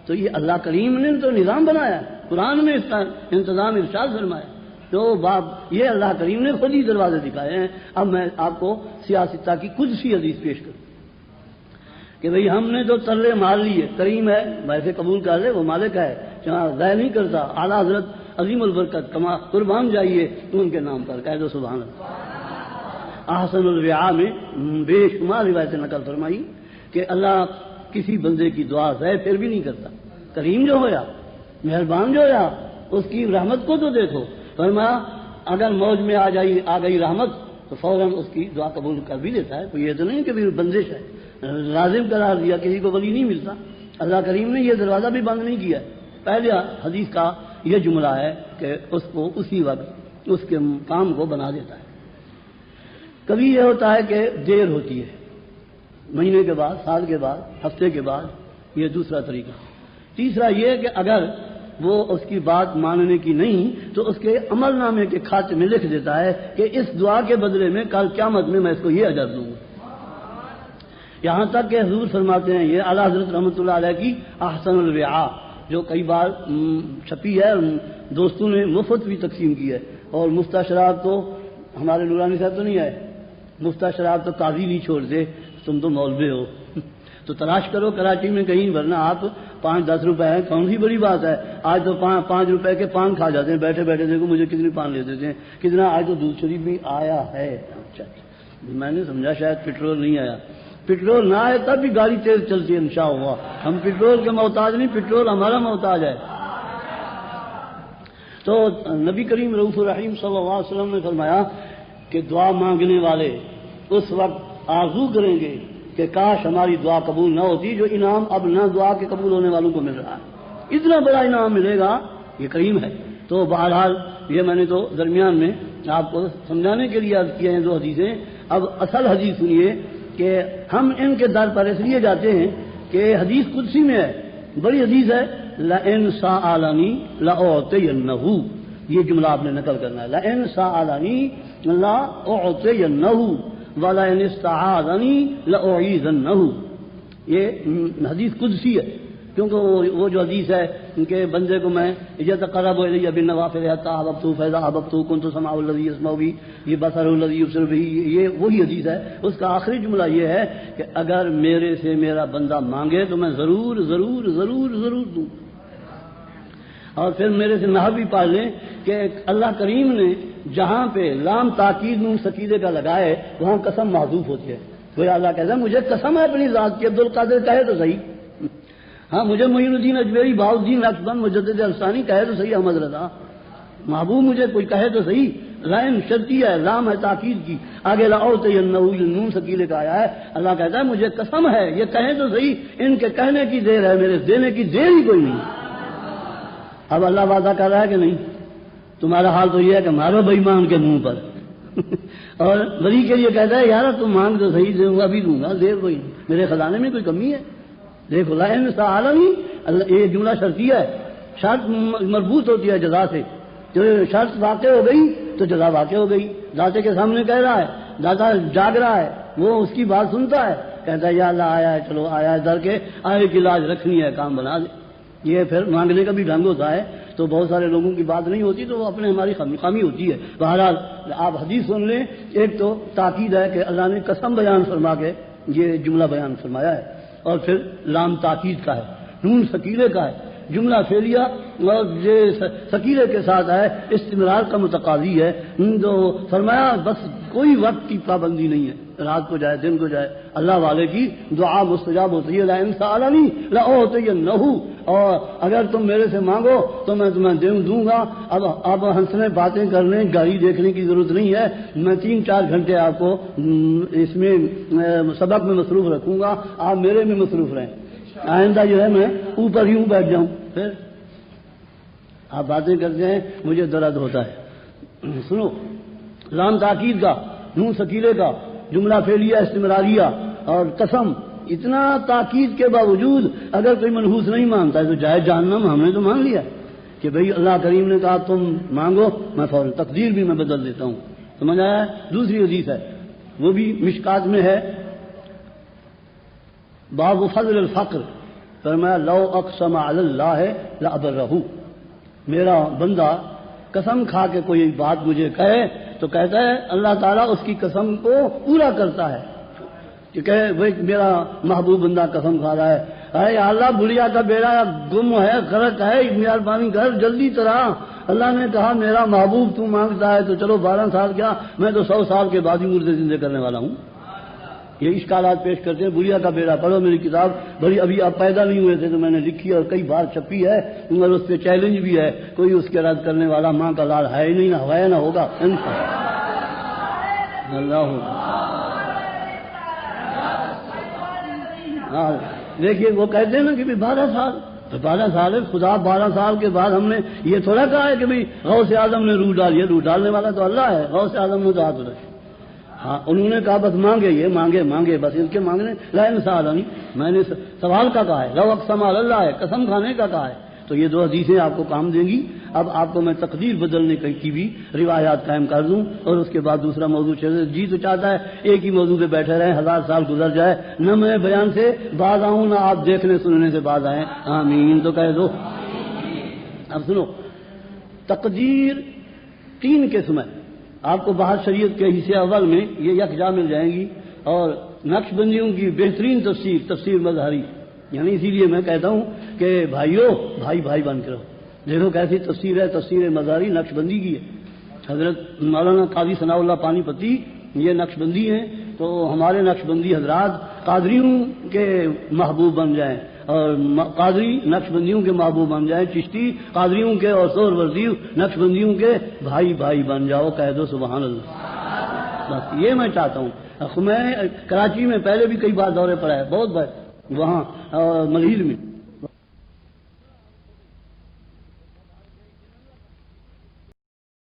تو یہ اللہ کریم نے تو نظام بنایا ہے، قرآن میں اس کا انتظام ارشاد فرمایا، تو باب یہ اللہ کریم نے خود ہی دروازے دکھائے ہیں۔ اب میں آپ کو سیاستہ کی کچھ سی حدیث پیش کروں کہ بھئی ہم نے تو ترلے مار لیے، کریم ہے ویسے قبول کر لے، وہ مالک ہے، جہاں ضائع نہیں کرتا، اعلیٰ حضرت عظیم البرکت کما قربان جائیے ان کے نام پر کہہ دو سبحان اللہ۔ احسن الوعاء میں بے شمار روایتیں نقل فرمائی کہ اللہ کسی بندے کی دعا ضائع پھر بھی نہیں کرتا۔ کریم جو ہویا، مہربان جو ہویا، اس کی رحمت کو تو دیکھو، فرمایا اگر موج میں آ گئی رحمت تو فوراً اس کی دعا قبول کر بھی لیتا ہے۔ کوئی یہ تو نہیں کہ بندش ہے، لازم قرار دیا، کسی کو ولی نہیں ملتا۔ اللہ کریم نے یہ دروازہ بھی بند نہیں کیا ہے۔ پہلے حدیث کا یہ جملہ ہے کہ اس کو اسی وقت اس کے کام کو بنا دیتا ہے۔ کبھی یہ ہوتا ہے کہ دیر ہوتی ہے، مہینے کے بعد، سال کے بعد، ہفتے کے بعد، یہ دوسرا طریقہ۔ تیسرا یہ کہ اگر وہ اس کی بات ماننے کی نہیں تو اس کے عمل نامے کے خاتے میں لکھ دیتا ہے کہ اس دعا کے بدلے میں کل قیامت میں اس کو یہ اجر دوں گا۔ یہاں تک کہ حضور فرماتے ہیں یہ اعلیٰ حضرت رحمۃ اللہ علیہ کی احسن الوعاء جو کئی بار چھپی ہے، دوستوں نے مفت بھی تقسیم کی ہے، اور مفتہ شراب تو ہمارے نورانی صاحب تو نہیں آئے، مفتہ شراب تو قاضی نہیں چھوڑتے، تم تو مولوی ہو تو تلاش کرو کراچی میں کہیں، ورنہ آپ 5-10 روپے ہیں، کون سی بڑی بات ہے؟ آج تو 5 روپے کے پان کھا جاتے ہیں، بیٹھے بیٹھے دیکھو مجھے کتنی پان لے دیتے ہیں، کتنا آج تو دودھ شریف بھی آیا ہے۔ اچھا میں نے سمجھا شاید پٹرول نہیں آیا، پٹرول نہ آئے تب بھی گاڑی تیز چلتی ہے انشاءاللہ، ہم پٹرول کے محتاج نہیں، پٹرول ہمارا محتاج ہے۔ تو نبی کریم رؤوف الرحیم صلی اللہ علیہ وسلم نے فرمایا کہ دعا مانگنے والے اس وقت آرزو کریں گے کہ کاش ہماری دعا قبول نہ ہوتی، جو انعام اب نہ دعا کے قبول ہونے والوں کو مل رہا ہے، اتنا بڑا انعام ملے گا، یہ کریم ہے۔ تو بہرحال یہ میں نے تو درمیان میں آپ کو سمجھانے کے لیے عرض کیے ہیں 2 حدیثیں۔ اب اصل حدیث سنیے کہ ہم ان کے در پر اس لیے جاتے ہیں کہ حدیث قدسی میں ہے، بڑی حدیث ہے، لَإِن سَأَلَنِي لَأُعْطِيَنَّهُ، یہ جملہ آپ نے نقل کرنا ہے، لَإِن سَأَلَنِي لَأُعْطِيَنَّهُ وَلَئِنِ اسْتَعَاذَنِي لَأُعِيذَنَّهُ، یہ حدیث قدسی ہے، کیونکہ وہ جو حدیث ہے کہ بندے کو میں يَتَقَرَّبُ إِلَيَّ بِالنَّوَافِلِ حَتَّىٰ أَحْبَبْتُهُ فَإِذَا أَحْبَبْتُهُ كُنتُ سَمْعَهُ الَّذِي يَسْمَعُ بِهِ، یہ بَصَرُهُ الَّذِي يُبْصِرُ بِهِ، یہ وہی حدیث ہے۔ اس کا آخری جملہ یہ ہے کہ اگر میرے سے میرا بندہ مانگے تو میں ضرور ضرور ضرور ضرور دوں۔ اور پھر میرے سے نحو بھی پڑھ لیں کہ اللہ کریم نے جہاں پہ لام تاکید نون سکیلے کا لگائے وہاں قسم محذوف ہوتی ہے. کوئی اللہ کہتا ہے مجھے قسم ہے اپنی ذات کی، عبد القادر کہے تو صحیح، ہاں مجھے معین الدین اجمیری، بہاؤ الدین نقشبند، مجدد الثانی کہے تو صحیح، احمد رضا محبوب مجھے کوئی کہے تو صحیح. لام شرطی ہے، لام ہے تاکید کی، آگے نون سکیلے کا آیا ہے. اللہ کہتا ہے مجھے قسم ہے، یہ کہیں تو صحیح، ان کے کہنے کی دیر ہے، میرے دینے کی دیر ہی کوئی نہیں. اب اللہ وعدہ کر رہا ہے کہ نہیں؟ تمہارا حال تو یہ ہے کہ مارو بے ایمان کے منہ پر اور بری کے لیے کہتا ہے یار تم مانگ تو صحیح، دوں گا بھی دوں گا، دیر کوئی نہیں، میرے خزانے میں کوئی کمی ہے. دیکھو لا عالمی یہ جملہ شرطی ہے، شرط مربوط ہوتی ہے جزا سے. جو شرط واقع ہو گئی تو جزا واقع ہو گئی. داتے کے سامنے کہہ رہا ہے، داتا جاگ رہا ہے، وہ اس کی بات سنتا ہے، کہتا ہے یا اللہ آیا ہے، چلو آیا ہے در کے، آئے کی لاج رکھنی ہے، کام بنا دے. یہ پھر مانگنے کا بھی ڈھنگ ہوتا ہے، تو بہت سارے لوگوں کی بات نہیں ہوتی تو وہ اپنے ہماری خامی ہوتی ہے. بہرحال آپ حدیث سن لیں. ایک تو تاکید ہے کہ اللہ نے قسم بیان فرما کے یہ جملہ بیان فرمایا ہے، اور پھر لام تاکید کا ہے، نون سکیلے کا ہے، جملہ فعلیہ اور یہ سکیلے کے ساتھ ہے، استمرار کا متقاضی ہے. تو فرمایا بس کوئی وقت کی پابندی نہیں ہے، رات کو جائے دن کو جائے، اللہ والے کی دعا مستجاب ہوتی ہے. لا انسالنی لا اعطینہ، اور اگر تم میرے سے مانگو تو میں تمہیں دوں گا. اب ہنسنے باتیں کرنے گاڑی دیکھنے کی ضرورت نہیں ہے. میں 3-4 گھنٹے آپ کو اس میں سبق میں مصروف رکھوں گا، آپ میرے میں مصروف رہیں. آئندہ جو ہے میں اوپر ہی بیٹھ جاؤں. پھر آپ باتیں کرتے ہیں مجھے درد ہوتا ہے. سنو، لام تاکید کا، نون سکیلے کا، جملہ فعلیہ استمراریہ اور قسم، اتنا تاکید کے باوجود اگر کوئی منحوس نہیں مانتا ہے تو جائے جہنم. ہم نے تو مان لیا کہ بھئی اللہ کریم نے کہا تم مانگو، میں فوراً تقدیر بھی میں بدل دیتا ہوں. سمجھ آیا؟ دوسری حدیث ہے، وہ بھی مشکات میں ہے، باب فضل الفقر. فرمایا لو اقسم علی اللہ لابرہ، میرا بندہ قسم کھا کے کوئی بات مجھے کہے تو کہتا ہے اللہ تعالیٰ اس کی قسم کو پورا کرتا ہے. کہ کہے بھائی میرا محبوب بندہ قسم کھا رہا ہے، ارے اللہ بڑھیا کا بیڑا گم ہے، غرق ہے، مہربانی کر جلدی طرح. اللہ نے کہا میرا محبوب تو مانگتا ہے تو چلو 12 سال کیا، میں تو 100 سال کے بعد ہی مردے زندے کرنے والا ہوں. یہ اشکالات پیش کرتے ہیں. بڑھیا کا بیڑا پڑھو، میری کتاب بڑی، ابھی آپ پیدا نہیں ہوئے تھے تو میں نے لکھی اور کئی بار چھپی ہے، مگر اس پہ چیلنج بھی ہے، کوئی اس کے رد کرنے والا ماں کا لال ہے ہی نہیں، نہ ہوا نہ ہوگا. اللہ ہاں دیکھیے وہ کہتے ہیں نا کہ 12 سال تو 12 سال ہے. خدا 12 سال کے بعد ہم نے یہ تھوڑا کہا ہے کہ بھئی غوث اعظم نے روح ڈالی ہے، روح ڈالنے والا تو اللہ ہے، غوث اعظم نے تو ہاتھ اٹھائے. ہاں انہوں نے کہا بس مانگے، یہ مانگے بس ان کے مانگنے. لا انسالنی، میں نے سوال کا کہا ہے، لو اقسم علی اللہ ہے، قسم کھانے کا کہا ہے. تو یہ 2 حدیثیں آپ کو کام دیں گی. اب آپ کو میں تقدیر بدلنے کی بھی روایات قائم کر دوں اور اس کے بعد دوسرا موضوع جی تو چاہتا ہے ایک ہی موضوع پہ بیٹھے رہیں، 1000 سال گزر جائے، نہ میں بیان سے باز آؤں نہ آپ دیکھنے سننے سے باز آئیں. آمین تو کہہ دو. اب سنو، تقدیر 3 قسم ہے. آپ کو بہر شریعت کے حصے اول میں یہ یکجا مل جائیں گی، اور نقش بندیوں کی بہترین تفسیر مظہری. یعنی اسی لیے میں کہتا ہوں کہ بھائیو بھائی بن کے رہو. دیکھو کیسی تفسیر ہے، تفسیر مظہری نقش بندی کی ہے. حضرت مولانا قاضی ثناء اللہ پانی پتی یہ نقش بندی ہیں، تو ہمارے نقش بندی حضرات قادریوں کے محبوب بن جائیں اور قادری نقش بندیوں کے محبوب بن جائیں، چشتی قادریوں کے اور سور ورزی نقش بندیوں کے بھائی بن جاؤ. کہہ دو سبحان اللہ. بس یہ میں چاہتا ہوں. میں کراچی میں پہلے بھی کئی بار دورے پڑا ہے، بہت بار وہاں ملیل میں